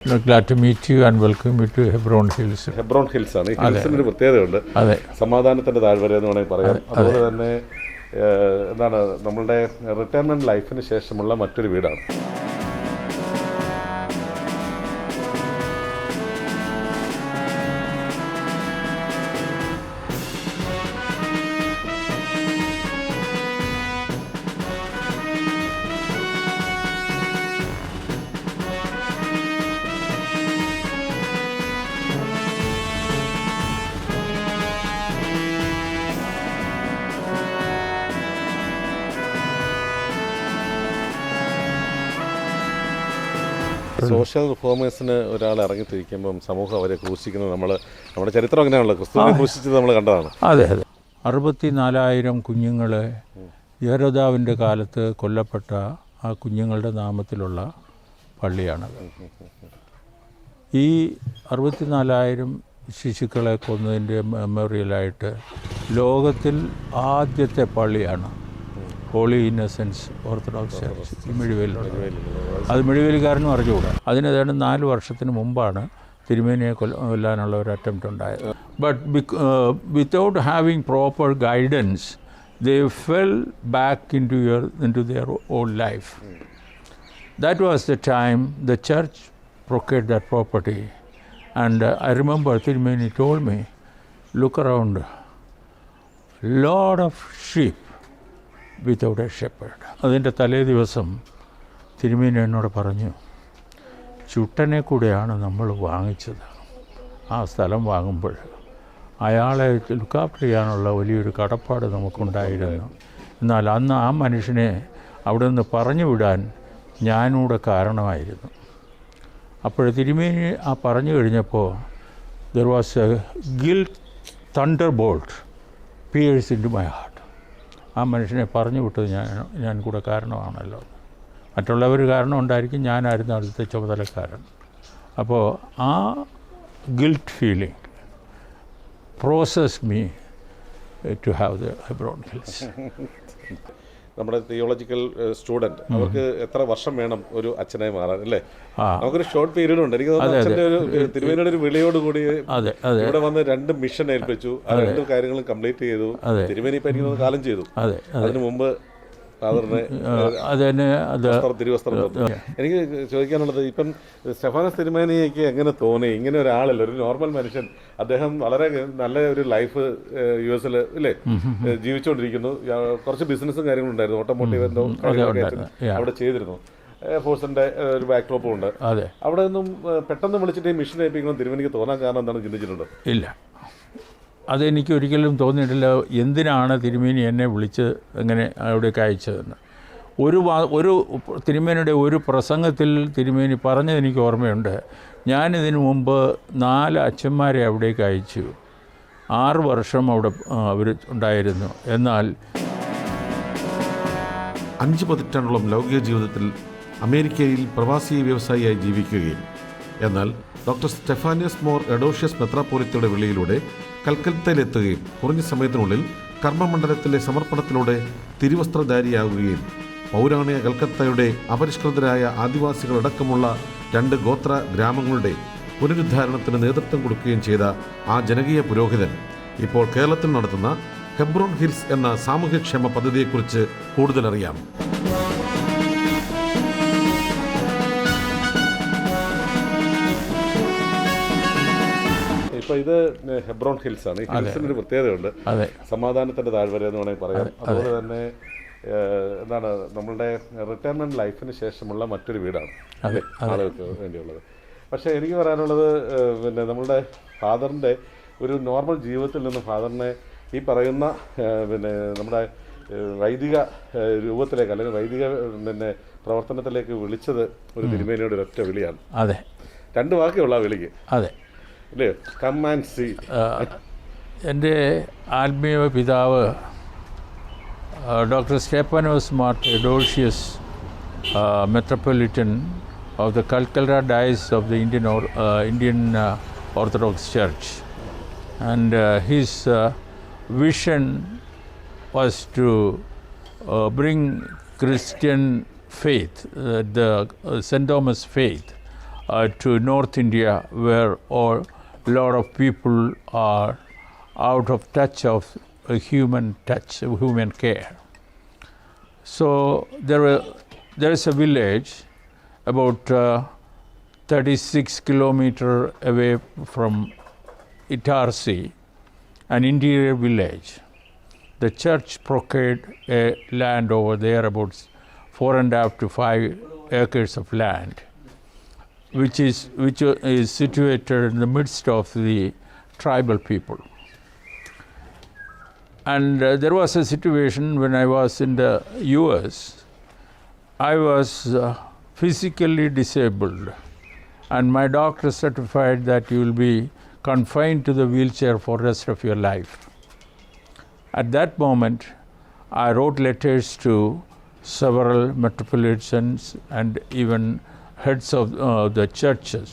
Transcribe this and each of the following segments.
Glad to meet you and welcome you to Hebron Hills. Hebron hills ആണ്. ഈ ഹിൽസിന് ഒരു പ്രത്യേകതയുണ്ട്. അതെ, സമാധാനത്തിന്റെ താഴ്വര എന്ന് വേണമെങ്കിൽ പറയാം. അതുപോലെ തന്നെ എന്താണ് നമ്മളുടെ റിട്ടയർമെന്റ് ലൈഫിന് ശേഷമുള്ള മറ്റൊരു വീടാണ്. സോഷ്യൽ റിഫോമേഴ്സിന് ഒരാൾ ഇറങ്ങിത്തിരിക്കുമ്പം സമൂഹം അവരെ ക്രൂശിക്കുന്നത് നമ്മുടെ ചരിത്രം അങ്ങനെയാണല്ലോ, ക്രിസ്തുവിനെ ക്രൂശിച്ചത് നമ്മൾ കണ്ടതാണ്. അതെ അതെ. 64,000 കുഞ്ഞുങ്ങളെ യഹോദാവിൻ്റെ കാലത്ത് കൊല്ലപ്പെട്ട ആ കുഞ്ഞുങ്ങളുടെ നാമത്തിലുള്ള പള്ളിയാണത്. ഈ 64,000 ശിശുക്കളെ കൊന്നതിൻ്റെ മെമ്മോറിയലായിട്ട് ലോകത്തിൽ ആദ്യത്തെ പള്ളിയാണ് ഹോളി ഇന്നസെൻസ് ഓർത്തഡോക്സ് ചർച്ച് ഈ മിഴിവേലിലുള്ളത്. അത് മിഴിവേലിക്കാരനും അറിഞ്ഞുകൂടാ. അതിനേതാണ്ട് 4 വർഷത്തിന് മുമ്പാണ് തിരുമേനിയെ കൊല്ലാനുള്ള ഒരു അറ്റംപ്റ്റ് ഉണ്ടായത്. But without having proper guidance they fell back into their old life. That was the time the church procured that property. And I remember Tirumeni told me, look around, lot of sheep without a shepherd. അതിൻ്റെ തലേ ദിവസം തിരുമേനി എന്നോട് പറഞ്ഞു, ചുട്ടനെ കൂടെയാണ് നമ്മൾ വാങ്ങിച്ചത്. ആ സ്ഥലം വാങ്ങുമ്പോൾ അയാളെ ലുക്കാപ്റ്റ് ചെയ്യാനുള്ള വലിയൊരു കടപ്പാട് നമുക്കുണ്ടായിരുന്നു. എന്നാൽ അന്ന് ആ മനുഷ്യനെ അവിടെ നിന്ന് പറഞ്ഞു വിടാൻ ഞാനൂടെ കാരണമായിരുന്നു. അപ്പോൾ തിരുമേനി ആ പറഞ്ഞു കഴിഞ്ഞപ്പോൾ there was a guilt thunderbolt pierce into my heart. ആ മനുഷ്യനെ പറഞ്ഞു വിട്ടത് ഞാൻ കൂടെ കാരണമാണല്ലോ. മറ്റുള്ളവർ കാരണം ഉണ്ടായിരിക്കും, ഞാനായിരുന്നു അടുത്ത ചുമതലക്കാരൻ. അപ്പോൾ ആ guilt feeling process me to have the Hebron hills. നമ്മുടെ തിയോളജിക്കൽ സ്റ്റുഡൻറ് അവർക്ക് എത്ര വർഷം വേണം ഒരു അച്ഛനായി മാറാൻ, അല്ലേ? നമുക്കൊരു ഷോർട്ട് പീരീഡ് ഉണ്ട്. എനിക്ക് തോന്നുന്നു അച്ഛൻ്റെ ഒരു തിരുമേനിയുടെ ഒരു വിളിയോടുകൂടി ഇവിടെ വന്ന് 2 മിഷൻ ഏൽപ്പിച്ചു. ആ 2 കാര്യങ്ങളും കംപ്ലീറ്റ് ചെയ്തു. തിരുമേനി ഇപ്പം എനിക്ക് തോന്നുന്നു കാലം ചെയ്തു. അതിനു മുമ്പ് തിരുവസ്ത്രം. എനിക്ക് ചോദിക്കാനുള്ളത്, ഇപ്പം സ്റ്റെഫാനോസ് തിരുമേനിക്ക് എങ്ങനെ തോന്നി ഇങ്ങനെ ഒരാളല്ല, ഒരു നോർമൽ മനുഷ്യൻ, അദ്ദേഹം വളരെ നല്ല ഒരു ലൈഫ് US ഇല്ലേ ജീവിച്ചുകൊണ്ടിരിക്കുന്നു. കുറച്ച് ബിസിനസ്സും കാര്യങ്ങളും ഉണ്ടായിരുന്നു, ഓട്ടോമോട്ടീവ് എന്തോ അവിടെ ചെയ്തിരുന്നു. എയർഫോഴ്സിന്റെ ഒരു ബാക്ക്ഡ്രോപ്പും ഉണ്ട്. അവിടെ നിന്നും പെട്ടെന്ന് വിളിച്ചിട്ട് ഈ മിഷൻ ഏൽപ്പിക്കണം തിരുമേനിക്ക് തോന്നാൻ കാരണം എന്താണ് ചിന്തിച്ചിട്ടുണ്ട്? ഇല്ല, അതെനിക്ക് ഒരിക്കലും തോന്നിയിട്ടില്ല. എന്തിനാണ് തിരുമേനി എന്നെ വിളിച്ച് എങ്ങനെ അവിടേക്ക് അയച്ചതെന്ന്. ഒരു തിരുമേനിയുടെ ഒരു പ്രസംഗത്തിൽ തിരുമേനി പറഞ്ഞത് എനിക്ക് ഓർമ്മയുണ്ട്. ഞാനിതിനു മുമ്പ് 4 അച്ഛന്മാരെ അവിടേക്ക് അയച്ചു. 6 വർഷം അവിടെ അവർ ഉണ്ടായിരുന്നു. എന്നാൽ 5 പതിറ്റാണ്ടോളം ലൗകിക ജീവിതത്തിൽ അമേരിക്കയിൽ പ്രവാസി വ്യവസായിയായി ജീവിക്കുകയും എന്നാൽ ഡോക്ടർ സ്റ്റെഫാനിയസ് മോർ എഡോഷ്യസ് മെത്രാപ്പോലിത്തയുടെ വിളിയിലൂടെ കൽക്കത്തയിലെത്തുകയും കുറഞ്ഞ സമയത്തിനുള്ളിൽ കർമ്മമണ്ഡലത്തിലെ സമർപ്പണത്തിലൂടെ തിരുവസ്ത്രധാരിയാവുകയും പൗരാണിക കൽക്കത്തയുടെ അപരിഷ്കൃതരായ ആദിവാസികളടക്കമുള്ള 2 ഗോത്ര ഗ്രാമങ്ങളുടെ പുനരുദ്ധാരണത്തിന് നേതൃത്വം കൊടുക്കുകയും ചെയ്ത ആ ജനകീയ പുരോഹിതൻ ഇപ്പോൾ കേരളത്തിൽ നടത്തുന്ന ഹെബ്രോൺ ഹിൽസ് എന്ന സാമൂഹ്യക്ഷേമ പദ്ധതിയെക്കുറിച്ച് കൂടുതലറിയാം. ഇത് ഹെബ്രോൺ ഹിൽസ് ആണ്. ഈ ഹിൽസിന് ഒരു പ്രത്യേകതയുണ്ട്. സമാധാനത്തിന്റെ താഴ്വര എന്ന് വേണമെങ്കിൽ പറയാം. അതുപോലെ തന്നെ എന്താണ് നമ്മളുടെ റിട്ടയർമെന്റ് ലൈഫിന് ശേഷമുള്ള മറ്റൊരു വീടാണ് ആളുകൾക്ക് വേണ്ടിയുള്ളത്. പക്ഷേ എനിക്ക് പറയാനുള്ളത്, പിന്നെ നമ്മളുടെ ഫാദറിൻ്റെ ഒരു നോർമൽ ജീവിതത്തിൽ നിന്ന് ഫാദറിനെ ഈ പറയുന്ന പിന്നെ നമ്മുടെ വൈദിക രൂപത്തിലേക്ക് അല്ലെങ്കിൽ വൈദിക പിന്നെ പ്രവർത്തനത്തിലേക്ക് വിളിച്ചത് ഒരു തിരുമേനിയുടെ ഒരൊറ്റ വിളിയാണ്. 2 വാക്കുള്ള ആ വിളിക്ക്. അല്ലേ? Come and see. എൻ്റെ ആത്മീയ പിതാവ് doctor Stephanos Mar Theodosius metropolitan of the Calcutta diocese of the Indian orthodox church. And his vision was to bring Christian faith, the St. Thomas faith to North India, where a lot of people are out of touch of human care. So there is a village about 36 kilometers away from Itarsi, an interior village. The church procured a land over there, about 4.5 to 5 acres of land, which is situated in the midst of the tribal people. And there was a situation when I was in the US. I was physically disabled, and my doctor certified that you will be confined to the wheelchair for the rest of your life. At that moment, I wrote letters to several metropolitans and even heads of the churches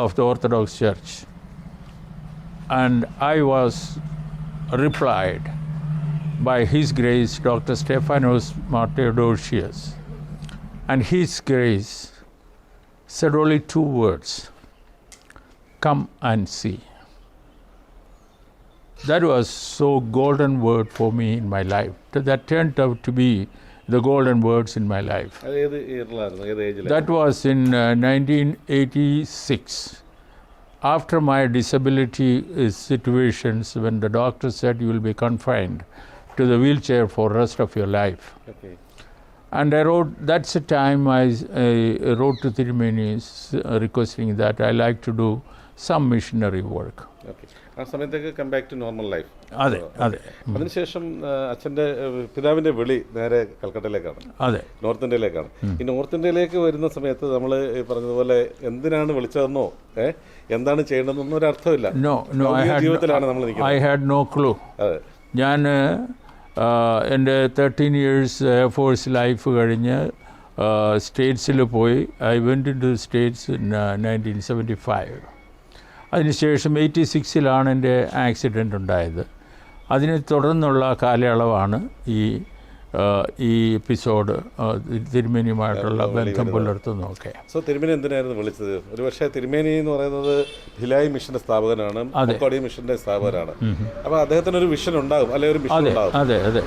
of the Orthodox Church. And I was replied by His Grace Dr. Stephanos Martheodosius. And His Grace said only 2 words: come and see. That was so golden word for me in my life. That turned out to be the golden words in my life. That was in 1986. After my disability situations, when the doctor said you will be confined to the wheelchair for the rest of your life. Okay. And I wrote, that's the time I wrote to Tirumeni requesting that I like to do some missionary work. Okay. ആ സമയത്തേക്ക് come back to normal life. അതെ അതെ. അതിനുശേഷം അച്ഛൻ്റെ പിതാവിൻ്റെ വിളി നേരെ കൽക്കട്ടയിലേക്കാണ്. അതെ, നോർത്ത് ഇന്ത്യയിലേക്കാണ്. ഈ നോർത്ത് ഇന്ത്യയിലേക്ക് വരുന്ന സമയത്ത് നമ്മൾ പറഞ്ഞതുപോലെ എന്തിനാണ് വിളിച്ചതെന്നോ എന്താണ് ചെയ്യേണ്ടതെന്നോ ഒരു അർത്ഥമില്ല. ജീവിതത്തിലാണ് നമ്മൾ നിൽക്കുന്നത്. I had no clue. അതെ, ഞാൻ എൻ്റെ 13 years എയർഫോഴ്സ് ലൈഫ് കഴിഞ്ഞ് സ്റ്റേറ്റ്സിൽ പോയി. I went into States in 1975. അതിനുശേഷം 86 എൻ്റെ ആക്സിഡൻ്റ് ഉണ്ടായത്. അതിനെ തുടർന്നുള്ള കാലയളവാണ് ഈ എപ്പിസോഡ് തിരുമേനിയുമായിട്ടുള്ള ബന്ധം പുലർത്തുന്നതൊക്കെ. സോ തിരുമേനി എന്തിനായിരുന്നു വിളിച്ചത്? ഒരു പക്ഷേ തിരുമേനി എന്ന് പറയുന്നത് ഭിലായി മിഷൻ്റെ സ്ഥാപകനാണ്, മക്കോടി മിഷൻ്റെ സ്ഥാപകനാണ്. അപ്പോൾ അദ്ദേഹത്തിനൊരു വിഷൻ ഉണ്ടാകും, അല്ലെങ്കിൽ ഒരു മിഷൻ ഉണ്ടാകും. അതെ അതെ,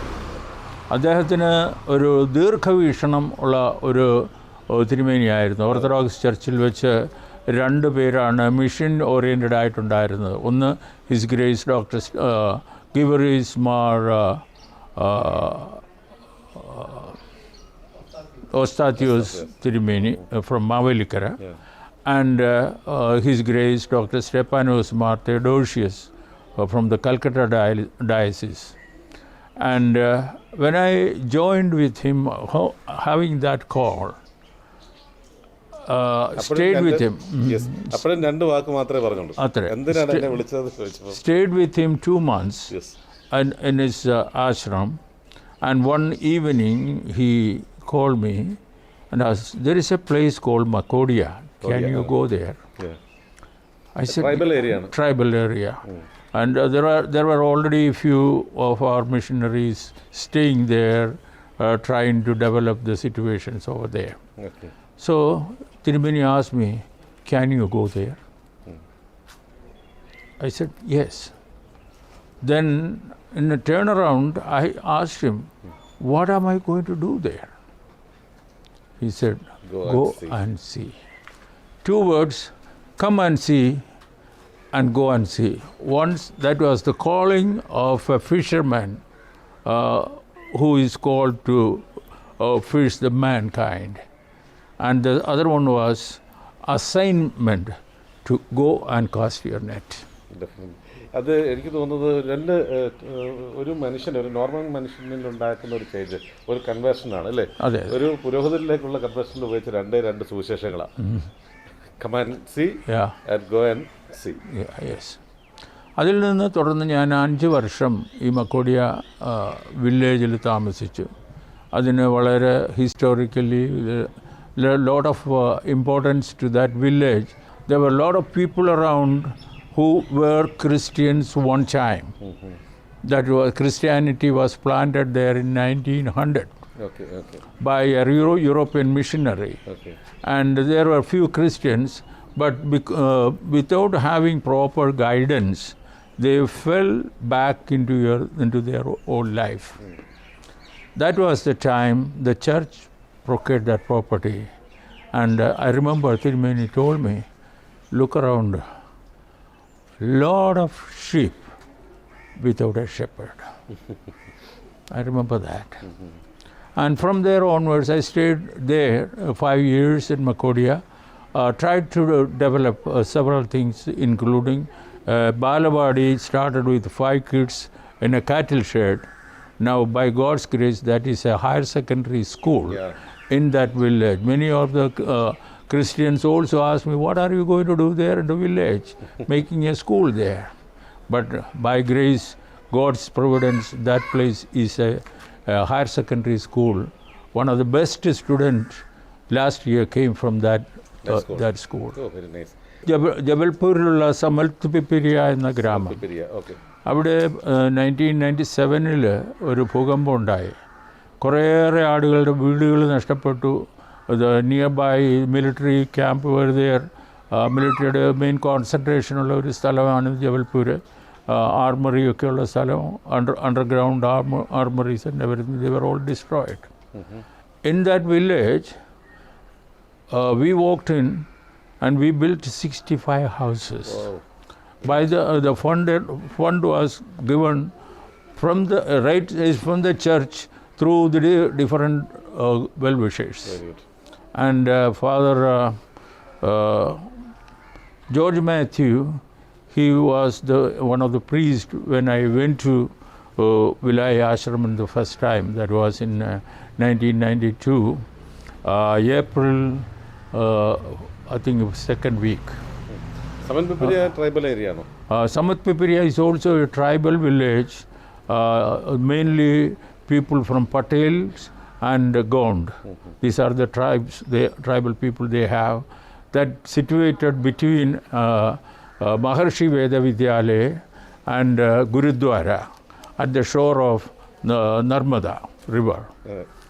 അദ്ദേഹത്തിന് ഒരു ദീർഘവീക്ഷണം ഉള്ള ഒരു തിരുമേനിയായിരുന്നു. ഓർത്തഡോക്സ് ചർച്ചിൽ വെച്ച് 2 പേരാണ് മിഷൻ ഓറിയൻറ്റഡ് ആയിട്ടുണ്ടായിരുന്നത്. ഒന്ന് his grace doctor Geevarghese Mar Ostatios Tirumeni from Mavelikara, and His Grace Dr. Stephanos Martheodosius from the Calcutta Diocese. And when I joined with him, having that call, stayed with him. അപ്പോഴും 2 വാക്ക് മാത്രമേ പറഞ്ഞുള്ളൂ. എന്തിനാണ് എന്നെ വിളിച്ചത് ചോദിച്ചപ്പോൾ stayed with him 2 months in his ashram, and one evening he called me and asked, there is a place called Makodia, can you go there? I said, tribal area. And there were already a few of our missionaries staying there, trying to develop the situations over there. Okay. So Tirumeni asked me, can you go there? I said, yes. Then in a turnaround, I asked him, what am I going to do there? He said, go and see. 2 words, come and see and go and see. Once, that was the calling of a fisherman who is called to fish the mankind. And the other one was assignment to go and cast your net. അത് എനിക്ക് തോന്നുന്നത് ഒരു മനുഷ്യൻ, ഒരു normal മനുഷ്യനിൽ ഉണ്ടാക്കുന്ന ഒരു change, ഒരു കൺവേർഷനാണ് അല്ലേ? ഒരു പുരോഹിതനിലേക്കുള്ള കൺവേർഷനിൽ ഉപയോഗിച്ച 2 സുവിശേഷങ്ങളാണ്. Come and see and go and see. Yes. അതിൽ നിന്ന് തുടർന്ന് ഞാൻ 5 വർഷം ഈ മക്കോഡിയ വില്ലേജിൽ താമസിച്ചു. അതിന് വളരെ historically lot of importance to that village. There were a lot of people around who were Christians one time. That was, Christianity was planted there in 1900. by a European missionary. And there were few Christians, but without having proper guidance, they fell back into their old life. That was the time the church procured that property. And I remember Tirumeni told me, look around, lot of sheep without a shepherd. I remember that. And from there onwards, I stayed there 5 years in Makodia, tried to develop several things, including Balawadi started with 5 kids in a cattle shed. Now, by God's grace, that is a higher secondary school in that village. Many of the Christians also ask me, what are you going to do there in the village? Making a school there. But by grace, God's providence, that place is a higher secondary school. One of the best students last year came from that school. Oh, very nice. ജബൽപൂരിലുള്ള സമൽത്ത് പിപ്പിരിയ എന്ന ഗ്രാമം, അവിടെ 1997 ഒരു ഭൂകമ്പം ഉണ്ടായി. കുറേയേറെ ആളുകളുടെ വീടുകൾ നഷ്ടപ്പെട്ടു. നിയർ ബൈ മിലിറ്ററി ക്യാമ്പ് വെറുതെയർ, മിലിറ്ററിയുടെ മെയിൻ കോൺസെൻട്രേഷനുള്ള ഒരു സ്ഥലമാണ് ജബൽപൂർ. ആർമറിയൊക്കെ ഉള്ള സ്ഥലം, underground armories and everything, they were all destroyed. In that village, we walked in and we built 65 houses. By the fund was given from the church through the different well-wishers. And Father George Matthew, he was one of the priests when I went to Vilaya Ashram the first time. That was in 1992, April, I think second week. Samat Pipiria tribal area, no? Samat Pipiria is also a tribal village, mainly people from Patels and Gond. These are the tribal people they have. That situated between Maharshi Veda Vidyalaya and Gurudwara at the shore of Narmada river.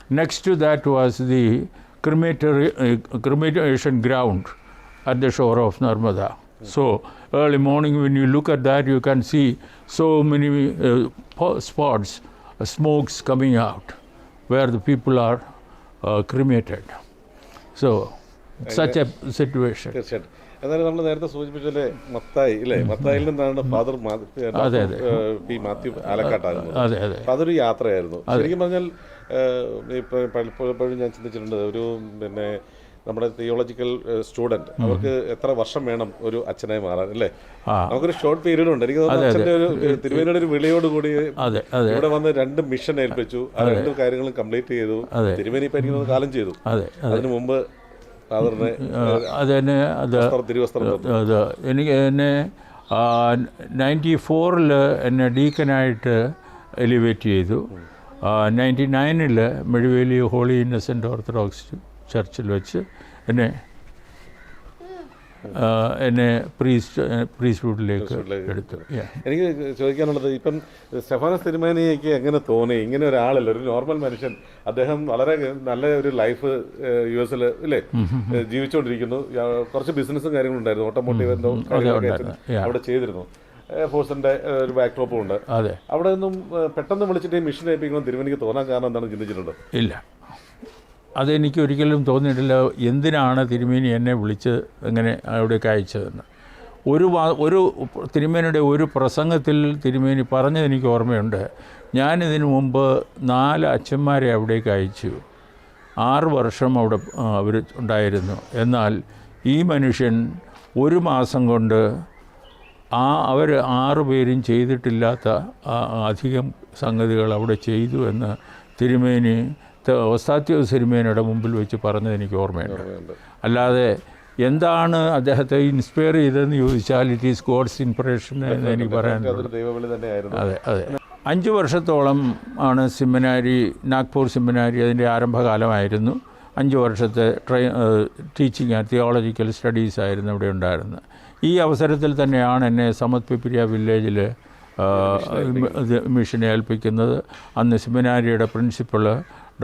Next to that was the cremation ground at the shore of Narmada. So early morning when you look at that, you can see so many spots, smokes coming out where the people are cremated. So such a situation. എന്നാലും നമ്മൾ നേരത്തെ സൂചിപ്പിച്ചല്ലേ മത്തായി ഇല്ലേ, മത്തായിൽ നിന്നാണ് father P Mathew ആലക്കാട്ടാകുന്നത്. അപ്പം അതൊരു യാത്രയായിരുന്നു. ശരിക്കും പറഞ്ഞാൽ പലപ്പോഴും ഞാൻ ചിന്തിച്ചിട്ടുണ്ട്, ഒരു പിന്നെ നമ്മുടെ തിയോളജിക്കൽ സ്റ്റുഡൻറ് അവർക്ക് എത്ര വർഷം വേണം ഒരു അച്ഛനായി മാറാൻ അല്ലേ? നമുക്കൊരു ഷോർട്ട് പീരീഡ് ഉണ്ട്. എനിക്ക് തോന്നുന്നു അച്ഛൻ്റെ ഒരു തിരുമേനിയുടെ ഒരു വിളിയോടുകൂടി ഇവിടെ വന്ന് 2 മിഷൻ ഏൽപ്പിച്ചു. ആ 2 കാര്യങ്ങളും കംപ്ലീറ്റ് ചെയ്തു. തിരുമേനി ഇപ്പം എനിക്ക് തോന്നുന്നു കാലം ചെയ്തു. അതിനു മുമ്പ് അതെന്നെ എനിക്ക് എന്നെ 94 എന്നെ ഡീക്കനായിട്ട് എലിവേറ്റ് ചെയ്തു. 99 മെഴുവേലി ഹോളി ഇന്നസെൻ്റ് ഓർത്തഡോക്സ് ചർച്ചിൽ വെച്ച് എന്നെ പ്രീസ്റ്റ്ഹുഡിലേക്ക് എടുത്തു. എനിക്ക് ചോദിക്കാനുള്ളത്, ഇപ്പം സ്റ്റെഫാനോസ് തിരുമേനിക്ക് എങ്ങനെ തോന്നി ഇങ്ങനെ ഒരാളല്ല, ഒരു നോർമൽ മനുഷ്യൻ, അദ്ദേഹം വളരെ നല്ല ഒരു ലൈഫ് US ഇല്ലേ ജീവിച്ചുകൊണ്ടിരിക്കുന്നു. കുറച്ച് ബിസിനസ്സും കാര്യങ്ങളും ഉണ്ടായിരുന്നു, ഓട്ടോമോട്ടീവ് എന്തോ അവിടെ ചെയ്തിരുന്നു. എയർഫോഴ്സിന്റെ ഒരു ബാക്ക്ഡ്രോപ്പും ഉണ്ട്. അവിടെ നിന്നും പെട്ടെന്ന് വിളിച്ചിട്ട് മിഷൻ ഏൽപ്പിക്കണം തിരുമേനിക്ക് തോന്നാൻ കാരണം എന്താണെന്ന് ചിന്തിച്ചിട്ടുണ്ടോ? ഇല്ല, അതെനിക്ക് ഒരിക്കലും തോന്നിയിട്ടില്ല. എന്തിനാണ് തിരുമേനി എന്നെ വിളിച്ച് എങ്ങനെ അവിടേക്ക് അയച്ചതെന്ന്. ഒരു തിരുമേനിയുടെ ഒരു പ്രസംഗത്തിൽ തിരുമേനി പറഞ്ഞത് എനിക്ക് ഓർമ്മയുണ്ട്. ഞാനിതിനു മുമ്പ് 4 അച്ഛന്മാരെ അവിടേക്ക് അയച്ചു. 6 വർഷം അവിടെ അവർ ഉണ്ടായിരുന്നു. എന്നാൽ ഈ മനുഷ്യൻ 1 മാസം കൊണ്ട് അവർ 6 പേരും ചെയ്തിട്ടില്ലാത്ത അധികം സംഗതികൾ അവിടെ ചെയ്തു എന്ന് തിരുമേനി ഒസ്താത്യോസ് തിരുമേനിയുടെ മുമ്പിൽ വെച്ച് പറഞ്ഞത് എനിക്ക് ഓർമ്മയുണ്ട്. അല്ലാതെ എന്താണ് അദ്ദേഹത്തെ ഇൻസ്പയർ ചെയ്തതെന്ന് ചോദിച്ചാൽ ഇറ്റ് ഈസ് ഗോഡ്സ് ഇൻസ്പിറേഷൻ എന്ന് എനിക്ക് പറയാനുള്ളത്. അതെ അതെ. 5 വർഷത്തോളം ആണ് സെമിനാരി, നാഗ്പൂർ സെമിനാരി അതിൻ്റെ ആരംഭകാലമായിരുന്നു. 5 വർഷത്തെ ടീച്ചിങ് ആൻഡ് തിയോളജിക്കൽ സ്റ്റഡീസ് ആയിരുന്നു ഇവിടെ ഉണ്ടായിരുന്നത്. ഈ അവസരത്തിൽ തന്നെയാണ് എന്നെ സമത് പിപ്പിരിയ വില്ലേജിൽ മിഷനെ ഏൽപ്പിക്കുന്നത്. അന്ന് സെമിനാരിയുടെ പ്രിൻസിപ്പൾ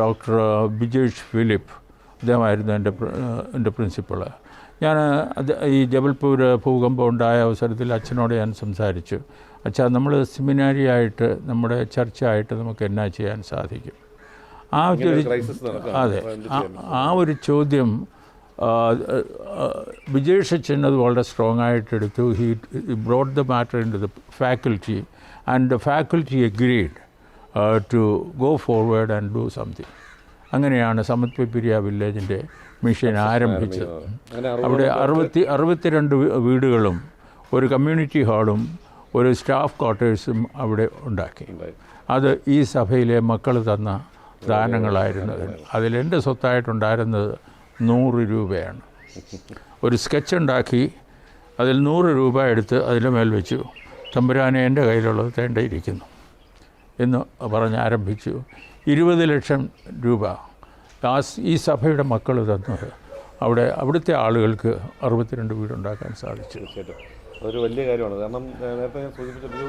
ഡോക്ടർ ബിജേഷ് ഫിലിപ്പ്, അദ്ദേഹമായിരുന്നു എൻ്റെ പ്രിൻസിപ്പൾ. ഞാൻ ഈ ജബൽപൂർ ഭൂകമ്പം ഉണ്ടായ അവസരത്തിൽ അച്ഛനോട് ഞാൻ സംസാരിച്ചു. അച്ഛാ, നമ്മൾ സെമിനാരിയായിട്ട് നമ്മുടെ ചർച്ചയായിട്ട് നമുക്ക് എന്നാ ചെയ്യാൻ സാധിക്കും? ആ ഒരു ചോദ്യം വിജേഷ് അച്ഛൻ അത് വളരെ സ്ട്രോങ് ആയിട്ട് എടുത്തു. He brought the matter into the faculty and the faculty agreed to go forward and do something. അങ്ങനെയാണ് സമത്വ പെരിയ വില്ലേജിൻ്റെ മിഷൻ ആരംഭിച്ചത്. അവിടെ 62 വീടുകളും ഒരു കമ്മ്യൂണിറ്റി ഹാളും ഒരു സ്റ്റാഫ് ക്വാർട്ടേഴ്സും അവിടെ ഉണ്ടാക്കി. അത് ഈ സഭയിലെ മക്കൾ തന്ന ദാനങ്ങളായിരുന്നു. അതിലെൻ്റെ സ്വത്തായിട്ടുണ്ടായിരുന്നത് 100 രൂപയാണ്. ഒരു സ്കെച്ച് ഉണ്ടാക്കി അതിൽ 100 രൂപ എടുത്ത് അതിൻ്റെ മേൽ വെച്ചു, തമ്പുരാനെ എൻ്റെ കയ്യിലുള്ളത് തേണ്ടയിരിക്കുന്നു എന്ന് പറഞ്ഞ് ആരംഭിച്ചു. 20 ലക്ഷം രൂപ ഈ സഭയുടെ മക്കൾ തന്നത് അവിടുത്തെ ആളുകൾക്ക് 62 വീടുണ്ടാക്കാൻ സാധിച്ചു. അതൊരു വലിയ കാര്യമാണ്. കാരണം നേരത്തെ ഞാൻ സൂചിപ്പിച്ചൊരു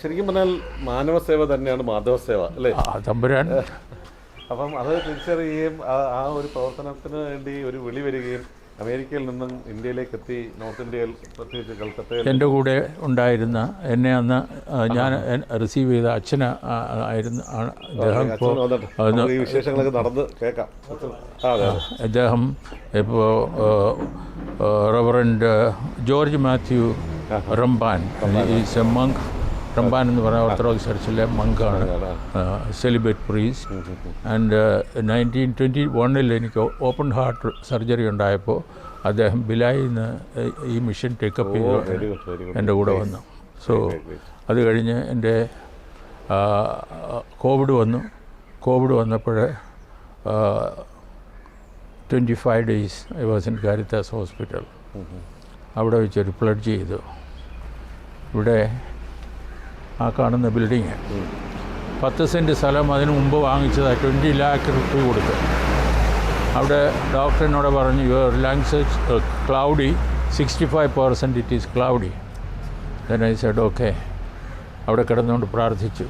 ശരിക്കും പറഞ്ഞാൽ മാനവസേവ തന്നെയാണ് മാധവസേവ, അല്ലേ? തമ്പുരാൻ. അപ്പം അത് തിരിച്ചറിയുകയും ആ ഒരു പ്രവർത്തനത്തിന് വേണ്ടി ഒരു വിളി വരികയും അമേരിക്കയിൽ നിന്നും ഇന്ത്യയിലേക്ക് എത്തി, നോർത്ത് ഇന്ത്യയിൽ പ്രത്യേകിച്ച് കൽക്കത്തയിൽ എൻ്റെ കൂടെ ഉണ്ടായിരുന്ന എന്നെ അന്ന് ഞാൻ റിസീവ് ചെയ്ത അച്ഛന് ആയിരുന്നു. ഈ വിശേഷങ്ങളൊക്കെ നടന്ന് കേൾക്കാം. അദ്ദേഹം ഇപ്പോൾ reverend George Mathew Ramban, is A Munk. Ramban എന്ന് പറഞ്ഞ ഓർത്തഡോക്സ് ചർച്ചിലെ മങ്കാണ്, സെലിബ്രേറ്റ് പ്രീസ്റ്റ്. ആൻഡ് 1921 എനിക്ക് ഓപ്പൺ ഹാർട്ട് സർജറി ഉണ്ടായപ്പോൾ അദ്ദേഹം ബിലായിൽ നിന്ന് ഈ മിഷൻ ടേക്കപ്പ് ചെയ്ത് എൻ്റെ കൂടെ വന്നു. സോ അത് കഴിഞ്ഞ് എൻ്റെ കോവിഡ് വന്നപ്പോൾ 25 days I was in Caritas hospital. അവിടെ വെച്ചൊരു പ്ലഡ്ജ് ചെയ്തു. ഇവിടെ ആ കാണുന്ന ബിൽഡിങ് 10 സെൻറ്റ് സ്ഥലം അതിന് മുമ്പ് വാങ്ങിച്ചതാണ്, 20 lakh രൂപ കൊടുത്ത്. അവിടെ ഡോക്ടറിനോട് പറഞ്ഞു, your lungs cloudy, 65% it is cloudy. Then I said okay. അവിടെ കിടന്നുകൊണ്ട് പ്രാർത്ഥിച്ചു.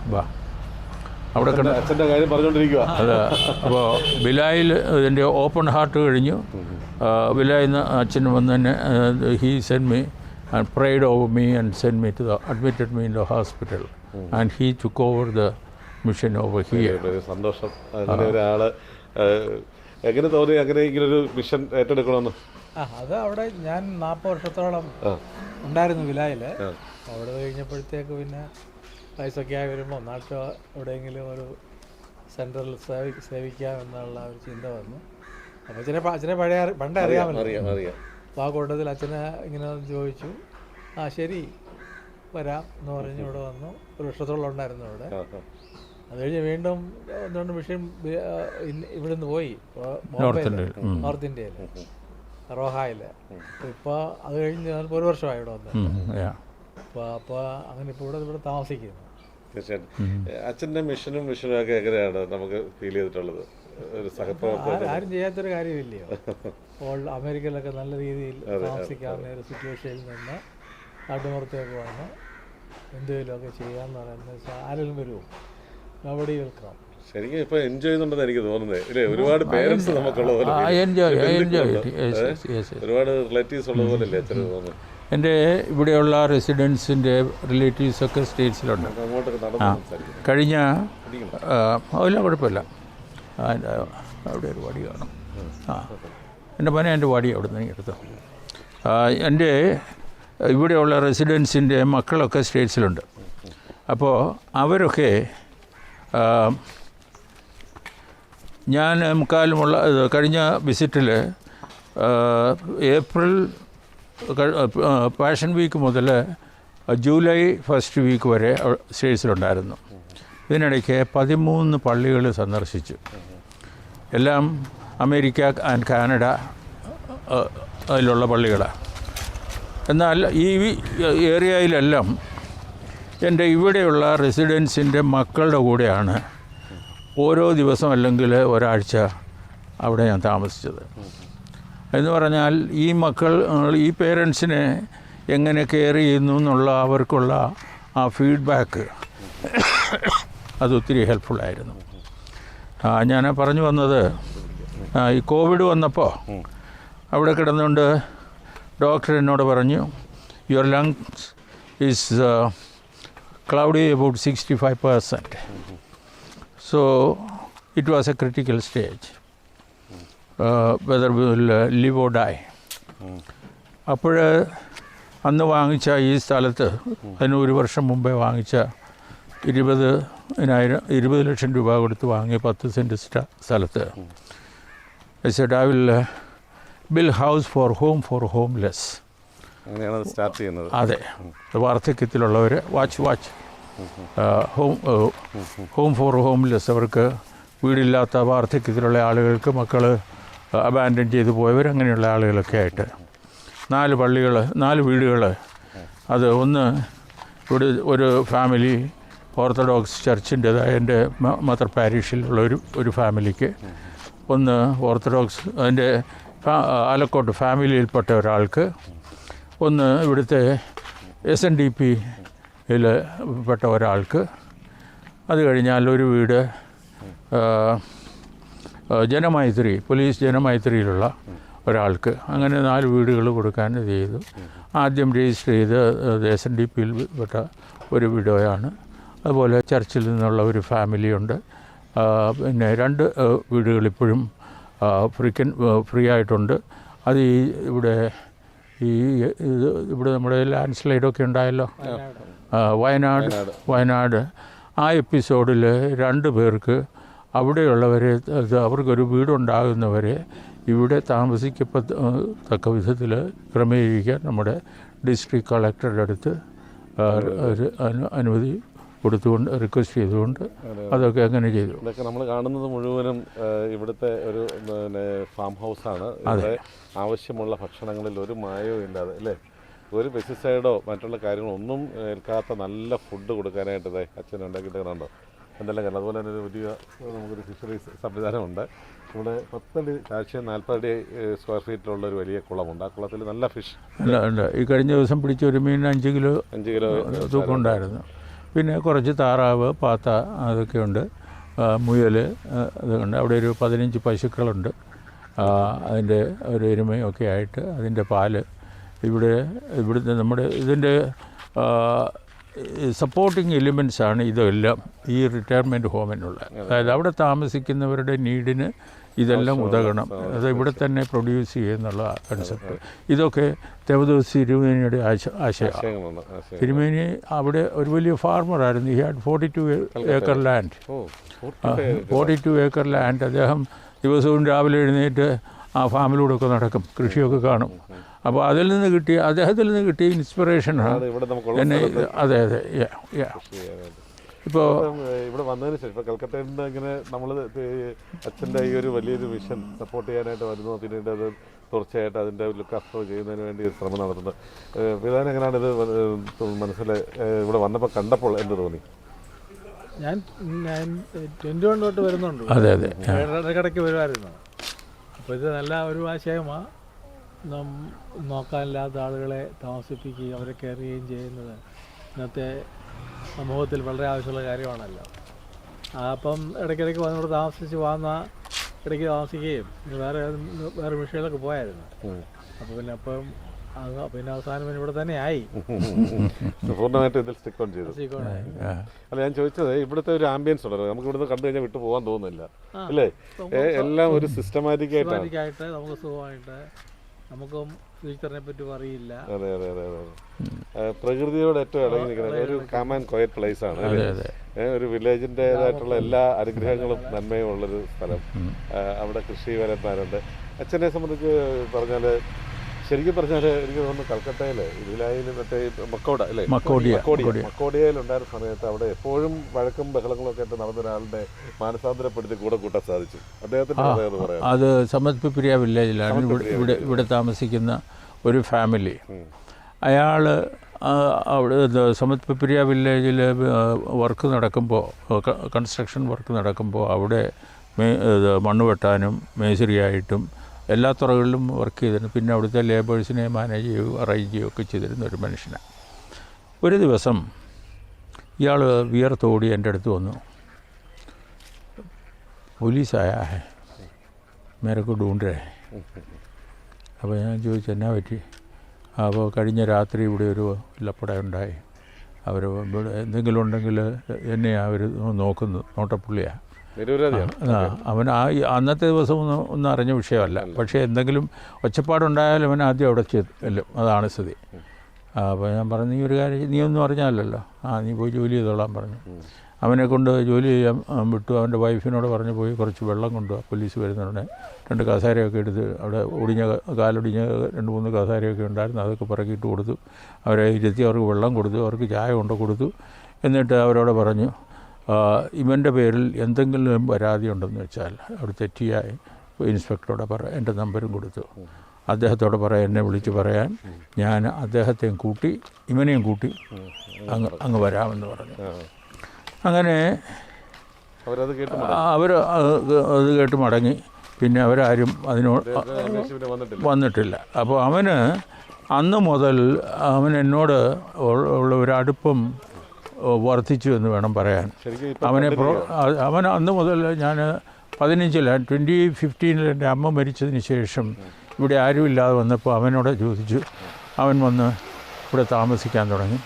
അവിടെ അച്ഛൻ്റെ കാര്യം പറഞ്ഞുകൊണ്ടിരിക്കുക. അത് അപ്പോൾ ബിലായിൽ ഇതിൻ്റെ ഓപ്പൺ ഹാർട്ട് കഴിഞ്ഞു. ബിലായിൽ നിന്ന് അച്ഛൻ വന്ന് തന്നെ he send me and prayed over me and sent me to admitted me in the hospital. And he took over the mission over here. സന്തോഷം. അങ്ങനെ ഒരാൾ എങ്ങനെ തോന്നി അങ്ങനെ ഇങ്ങനൊരു മിഷൻ ഏറ്റെടുക്കണമെന്ന്? അത് അവിടെ ഞാൻ 40 വർഷത്തോളം ഉണ്ടായിരുന്നു വിലായിൽ. അവിടെ കഴിഞ്ഞപ്പോഴത്തേക്ക് പിന്നെ വയസ്സൊക്കെ ആയി വരുമ്പോൾ നാട്ടിൽ എവിടെയെങ്കിലും ഒരു സെൻട്രൽ സേവിക്കാം എന്നുള്ള ഒരു ചിന്ത വന്നു. അപ്പോൾ അച്ഛനെ പണ്ടേ അറിയാമല്ലോ. അപ്പോൾ ആ കൂട്ടത്തിൽ അച്ഛനെ ഇങ്ങനെ ചോദിച്ചു. ശരി വരാം എന്ന് പറഞ്ഞ് ഇവിടെ വന്നു. 1 വർഷത്തോളം ഉണ്ടായിരുന്നു അവിടെ. അത് കഴിഞ്ഞ് വീണ്ടും 1-2 വിഷയം ഇവിടെ നിന്ന് പോയി നോർത്ത് ഇന്ത്യയിൽ, റോഹായിൽ. ഇപ്പോൾ അത് കഴിഞ്ഞ് 1 വർഷമായി ഇവിടെ വന്നത്. അപ്പോൾ അങ്ങനെ ഇപ്പോൾ ഇവിടെ താമസിക്കുന്നു. തീർച്ചയായിട്ടും അച്ഛൻ്റെ മിഷനും ഒക്കെ എങ്ങനെയാണ് നമുക്ക് ഫീൽ ചെയ്തിട്ടുള്ളത്? ഒരു സഹപ്രവർത്തകർ ആരും ചെയ്യാത്തൊരു കാര്യമില്ലയോ. അപ്പോൾ അമേരിക്കയിലൊക്കെ നല്ല രീതിയിൽ താമസിക്കാവുന്ന ഒരു സിറ്റുവേഷനിൽ നിന്ന് നാട്ടുമ്പുറത്തേക്ക് വന്ന് എന്തെങ്കിലുമൊക്കെ ചെയ്യാമെന്ന് പറയുന്നത് ആരെങ്കിലും വരുമോ? Nobody welcome. ശരിക്കും ഇപ്പോൾ എൻജോയ് ചെയ്യുന്നുണ്ടെന്ന് എനിക്ക് തോന്നുന്നത്, ഇല്ലേ? ഒരുപാട് പേരൻസ് നമുക്കുള്ള പോലെ, ഒരുപാട് റിലേറ്റീവ്സ് ഉള്ള പോലെ അല്ലേ അച്ഛന് തോന്നുന്നത്? എൻ്റെ ഇവിടെയുള്ള റെസിഡൻസിൻ്റെ റിലേറ്റീവ്സൊക്കെ സ്റ്റേറ്റ്സിലുണ്ട്. കഴിഞ്ഞ അതെല്ലാം കുഴപ്പമില്ല. അവിടെ ഒരു വടി കാണും. എൻ്റെ മോനെ എൻ്റെ വടി അവിടെ നിന്ന് എടുത്തു. എൻ്റെ ഇവിടെയുള്ള റെസിഡൻസിൻ്റെ മക്കളൊക്കെ സ്റ്റേറ്റ്സിലുണ്ട്. അപ്പോൾ അവരൊക്കെ ഞാൻ മുക്കാലുമുള്ള കഴിഞ്ഞ വിസിറ്റിൽ ഏപ്രിൽ പാഷൻ വീക്ക് മുതൽ ജൂലൈ ഫസ്റ്റ് വീക്ക് വരെ സ്റ്റേറ്റ്സിലുണ്ടായിരുന്നു. ഇതിനിടയ്ക്ക് 13 പള്ളികൾ സന്ദർശിച്ചു. എല്ലാം അമേരിക്ക ആൻഡ് കാനഡ അതിലുള്ള പള്ളികളാണ്. എന്നാൽ ഈ ഏരിയയിലെല്ലാം എൻ്റെ ഇവിടെയുള്ള റെസിഡൻസിൻ്റെ മക്കളുടെ കൂടെയാണ് ഓരോ ദിവസം അല്ലെങ്കിൽ ഒരാഴ്ച അവിടെ ഞാൻ താമസിച്ചത്. എന്ന് പറഞ്ഞാൽ ഈ മക്കൾ ഈ പേരൻസിനെ എങ്ങനെ കെയർ ചെയ്യുന്നു എന്നുള്ള അവർക്കുള്ള ആ ഫീഡ്ബാക്ക് അതൊത്തിരി ഹെൽപ്ഫുള്ളായിരുന്നു. ഞാൻ പറഞ്ഞു വന്നത് ഈ കോവിഡ് വന്നപ്പോൾ അവിടെ കിടന്നുകൊണ്ട് ഡോക്ടർ എന്നോട് പറഞ്ഞു your lungs is cloudy about 65%. So it was a critical stage, whether we will live or die. അപ്പോൾ അന്ന് വാങ്ങിച്ച ഈ സ്ഥലത്ത് അതിന് 1 വർഷം മുമ്പേ വാങ്ങിച്ച 20 ലക്ഷം രൂപ കൊടുത്ത് വാങ്ങിയ 10 സെൻറ്റ് സ്ഥലത്ത് I said I will build house for homeless. അങ്ങനെയാണ് അത് സ്റ്റാർട്ട് ചെയ്യുന്നത്. അതെ, വാർദ്ധക്യത്തിലുള്ളവർ ഹോം ഫോർ ഹോംലെസ്, അവർക്ക് വീടില്ലാത്ത വാർദ്ധക്യത്തിലുള്ള ആളുകൾക്ക്, മക്കൾ അബാൻഡൻ ചെയ്തു പോയവർ, അങ്ങനെയുള്ള ആളുകളൊക്കെ ആയിട്ട് 4 വീടുകൾ. അത് ഒന്ന് ഇവിടെ ഒരു ഫാമിലി ഓർത്തഡോക്സ് ചർച്ചിൻ്റേതായ എൻ്റെ മദർ പാരീഷിലുള്ള ഒരു ഫാമിലിക്ക്, ഒന്ന് ഓർത്തഡോക്സ് അതിൻ്റെ ആലക്കോട്ട് ഫാമിലിയിൽപ്പെട്ട ഒരാൾക്ക്, ഒന്ന് ഇവിടുത്തെ SNDP-യിൽ പെട്ട ഒരാൾക്ക്, അത് കഴിഞ്ഞാൽ ഒരു വീട് ജനമൈത്രി, പോലീസ് ജനമൈത്രിയിലുള്ള ഒരാൾക്ക്. അങ്ങനെ 4 വീടുകൾ കൊടുക്കാൻ ഇത് ചെയ്തു. ആദ്യം രജിസ്റ്റർ ചെയ്ത് SNDP-യിൽ പെട്ട ഒരു വിഡോയാണ്. അതുപോലെ ചർച്ചിൽ നിന്നുള്ള ഒരു ഫാമിലിയുണ്ട്. പിന്നെ 2 വീടുകൾ ഇപ്പോഴും ഫ്രീ ആയിട്ടുണ്ട്. അത് ഇവിടെ നമ്മുടെ ലാൻഡ് സ്ലൈഡൊക്കെ ഉണ്ടായല്ലോ, വയനാട് ആ എപ്പിസോഡിൽ 2 പേർക്ക് അവിടെയുള്ളവരെ, അവർക്കൊരു വീടുണ്ടാകുന്നവരെ ഇവിടെ താമസിക്കത്തക്ക വിധത്തിൽ ക്രമീകരിക്കാൻ നമ്മുടെ ഡിസ്ട്രിക്ട് കളക്ടറുടെ അടുത്ത് ഒരു അനുമതി കൊടുത്തുകൊണ്ട്, റിക്വസ്റ്റ് ചെയ്തുകൊണ്ട് അതൊക്കെ അങ്ങനെ ചെയ്തു. ഇതൊക്കെ നമ്മൾ കാണുന്നത് മുഴുവനും ഇവിടുത്തെ ഒരു ഫാം ഹൗസാണ്. ഇവിടെ ആവശ്യമുള്ള ഭക്ഷണങ്ങളിൽ ഒരു മായവും ഇല്ലാതെ, അല്ലേ, ഒരു പെസ്റ്റിസൈഡോ മറ്റുള്ള കാര്യങ്ങളോ ഒന്നും ഏൽക്കാത്ത നല്ല ഫുഡ് കൊടുക്കാനായിട്ട് അച്ഛൻ ഉണ്ടാക്കിയിട്ട് കണ്ടോ എന്തെല്ലാം കാരണം. അതുപോലെ തന്നെ ഒരു വലിയ നമുക്കൊരു ഫിഷറീസ് സംവിധാനമുണ്ട്. ഇവിടെ 10 അടി താഴ്ചയും 40 അടി സ്ക്വയർ ഫീറ്റിലുള്ള ഒരു വലിയ കുളമുണ്ട്. ആ കുളത്തിൽ നല്ല ഫിഷ് ഉണ്ട്. ഈ കഴിഞ്ഞ ദിവസം പിടിച്ച ഒരു മീൻ 5 കിലോ തൂക്കം ഉണ്ടായിരുന്നു. പിന്നെ കുറച്ച് താറാവ്, പാത്ത, അതൊക്കെയുണ്ട്, മുയൽ, അതുകൊണ്ട് അവിടെ ഒരു 15 പശുക്കളുണ്ട്. അതിൻ്റെ ഒരു എരുമയൊക്കെ ആയിട്ട് അതിൻ്റെ പാല് ഇവിടുത്തെ നമ്മുടെ ഇതിൻ്റെ സപ്പോർട്ടിങ് എലിമെൻറ്റ്സാണ് ഇതെല്ലാം ഈ റിട്ടയർമെൻറ്റ് ഹോമിനുള്ള. അതായത് അവിടെ താമസിക്കുന്നവരുടെ നീഡിന് ഇതെല്ലാം ഉതകണം. അത് ഇവിടെ തന്നെ പ്രൊഡ്യൂസ് ചെയ്യുന്നുള്ള കൺസെപ്റ്റ്. ഇതൊക്കെ തേവദോസ് തിരുമേനിയുടെ ആശയമാണ്. തിരുമേനി അവിടെ ഒരു വലിയ ഫാർമറായിരുന്നു. He had 42 acre land. 42 acre land. അദ്ദേഹം ദിവസവും രാവിലെ എഴുന്നേറ്റ് ആ ഫാമിലൂടെയൊക്കെ നടക്കും, കൃഷിയൊക്കെ കാണും. അപ്പോൾ അദ്ദേഹത്തിൽ നിന്ന് കിട്ടിയ ഇൻസ്പിറേഷനാണ് എന്നെ. അതെ. ഇപ്പോൾ ഇവിടെ വന്നതിന് ശേഷം ഇപ്പോൾ കൽക്കത്തയിൽ നിന്ന് ഇങ്ങനെ നമ്മൾ അച്ഛൻ്റെ ഈ ഒരു വലിയൊരു മിഷൻ സപ്പോർട്ട് ചെയ്യാനായിട്ട് വരുന്നു. പിന്നീട് അത് തുടർച്ചയായിട്ട് അതിൻ്റെ ലുക്ക് ആഫ്റ്റർ ചെയ്യുന്നതിന് വേണ്ടി ഒരു ശ്രമം നടത്തുന്നത്. പിതാവിന് എങ്ങനെയാണ് ഇത് മനസ്സിൽ ഇവിടെ വന്നപ്പോൾ കണ്ടപ്പോൾ എന്ത് തോന്നി? ഞാൻ 21 തൊട്ട് വരുന്നുണ്ട്. അതെ. ഇടയ്ക്കിടയ്ക്ക് വരുമായിരുന്നു. അപ്പോൾ ഇത് നല്ല ഒരു ആശയമാണ്. നോക്കാനില്ലാത്ത ആളുകളെ താമസിപ്പിക്കുകയും അവരെ കെയർ ചെയ്യുകയും ചെയ്യുന്നത് ഇന്നത്തെ സമൂഹത്തിൽ വളരെ ആവശ്യമുള്ള കാര്യമാണല്ലോ. അപ്പം ഇടയ്ക്കിടയ്ക്ക് വന്നിവിടെ താമസിച്ച് ഇടയ്ക്ക് താമസിക്കുകയും വേറെ വിഷയങ്ങളൊക്കെ പോയായിരുന്നു. അപ്പോൾ പിന്നെ അവസാനം ഇവിടെ തന്നെ ആയി. പൂർണ്ണമായിട്ട് ഇതിൽ സ്റ്റിക്ക് ഓൺ ചെയ്തു. അല്ല, ഞാൻ ചോദിച്ചത് ഇവിടുത്തെ ഒരു ആംബിയൻസ് ഉണ്ടല്ലോ, നമുക്ക് ഇവിടുന്ന് കണ്ടു കഴിഞ്ഞാൽ വിട്ടു പോകാൻ തോന്നുന്നില്ല, അല്ലേ? എല്ലാം ഒരു സിസ്റ്റമാറ്റിക് ആയിട്ട് നമുക്ക് സുഖമായിട്ട്, നമുക്കും ഫ്യൂച്ചറിനെ പറ്റി അറിയില്ല. അതെ. പ്രകൃതിയോട് ഏറ്റവും ഇടങ്ങി നിൽക്കുന്നത് ഒരു കാം ആൻഡ് ക്വയറ്റ് പ്ലേസ് ആണ്. ഒരു വില്ലേജിൻ്റെതായിട്ടുള്ള എല്ലാ അനുഗ്രഹങ്ങളും നന്മയും ഉള്ളൊരു സ്ഥലം. അവിടെ കൃഷിവരന്മാരുണ്ട്. അച്ഛനെ സംബന്ധിച്ച് പറഞ്ഞാൽ, ശരിക്കും പറഞ്ഞാൽ എനിക്ക് തോന്നുന്നു കൽക്കട്ടയിൽ ഇതിലായിൽ മറ്റേ മക്കോഡിയയിലുണ്ടായിരുന്ന സമയത്ത് അവിടെ എപ്പോഴും വഴക്കും ബഹളങ്ങളും ഒക്കെ ആയിട്ട് നടന്ന ഒരാളുടെ മാനസാന്തരപ്പെടുത്തി കൂടെ കൂട്ടാൻ സാധിച്ചു. അദ്ദേഹത്തിൻ്റെ അത് സമത് പിപ്രിയ വില്ലേജിലാണ് ഇവിടെ താമസിക്കുന്ന ഒരു ഫാമിലി. അയാൾ അവിടെ സമത് പിപ്രിയ വില്ലേജിൽ വർക്ക് നടക്കുമ്പോൾ, കൺസ്ട്രക്ഷൻ വർക്ക് നടക്കുമ്പോൾ അവിടെ മണ്ണ് വെട്ടാനും മേശരിയായിട്ടും എല്ലാ തുറകളിലും വർക്ക് ചെയ്തിരുന്നു. പിന്നെ അവിടുത്തെ ലേബേഴ്സിനെ മാനേജ് ചെയ്യുകയും അറേഞ്ച് ചെയ്യുകയൊക്കെ ചെയ്തിരുന്ന ഒരു മനുഷ്യനാണ്. ഒരു ദിവസം ഇയാൾ വിയർത്തോടി എൻ്റെ അടുത്ത് വന്നു. പോലീസ് ആയാ ഹേ മേരെ കോ ഢൂണ്ട് രഹേ. അപ്പോൾ ഞാൻ ചോദിച്ചു എന്നാ പറ്റി. അപ്പോൾ കഴിഞ്ഞ രാത്രി ഇവിടെ ഒരു ലപ്പട ഉണ്ടായി, അവർ എന്തെങ്കിലും ഉണ്ടെങ്കിൽ എന്നെ അവർ നോക്കുന്നു, നോട്ടപ്പുള്ളിയാണ്. അവൻ അന്നത്തെ ദിവസം ഒന്നും അറിഞ്ഞ വിഷയമല്ല. പക്ഷേ എന്തെങ്കിലും ഒച്ചപ്പാടുണ്ടായാലും അവൻ ആദ്യം അവിടെ ചെല്ലും. അതാണ് സ്ഥിതി. അപ്പോൾ ഞാൻ പറഞ്ഞു, നീ ഒരു കാര്യം, നീ ഒന്നും അറിഞ്ഞാലല്ലോ, നീ പോയി ജോലി ചെയ്തോളാൻ പറഞ്ഞു. അവനെ കൊണ്ട് ജോലി ചെയ്യാൻ വിട്ടു. അവൻ്റെ വൈഫിനോട് പറഞ്ഞു പോയി കുറച്ച് വെള്ളം കൊണ്ടുപോകുക, പോലീസ് വരുന്നുടനെ 2 കസേരയൊക്കെ എടുത്ത്, അവിടെ കാലൊടിഞ്ഞ 2-3 കസേരയൊക്കെ ഉണ്ടായിരുന്നു, അതൊക്കെ പറക്കിയിട്ട് കൊടുത്തു. അവരെ ഇരുത്തി അവർക്ക് വെള്ളം കൊടുത്തു, അവർക്ക് ചായ കൊണ്ട് കൊടുത്തു. എന്നിട്ട് അവരോട് പറഞ്ഞു, ഇവൻ്റെ പേരിൽ എന്തെങ്കിലും പരാതി ഉണ്ടെന്ന് വെച്ചാൽ അവിടെ തെറ്റിയായി ഇൻസ്പെക്ടറോട് എൻ്റെ നമ്പരും കൊടുത്തു. അദ്ദേഹത്തോട് എന്നെ വിളിച്ച് പറയാൻ, ഞാൻ അദ്ദേഹത്തെയും കൂട്ടി ഇവനെയും കൂട്ടി അങ്ങ് വരാമെന്ന് പറഞ്ഞു. അങ്ങനെ അവർ അത് കേട്ട് മടങ്ങി. പിന്നെ അവരാരും അതിനോട് വന്നിട്ടില്ല. അപ്പോൾ അവന് അന്ന് മുതൽ അവൻ എന്നോട് ഉള്ള ഒരു അടുപ്പം വർദ്ധിച്ചു എന്ന് വേണം പറയാൻ. അവൻ അന്ന് മുതൽ ഞാൻ 2015 എൻ്റെ അമ്മ മരിച്ചതിന് ശേഷം ഇവിടെ ആരുമില്ലാതെ വന്നപ്പോൾ അവനോട് ചോദിച്ചു. അവൻ വന്ന് ഇവിടെ താമസിക്കാൻ തുടങ്ങി.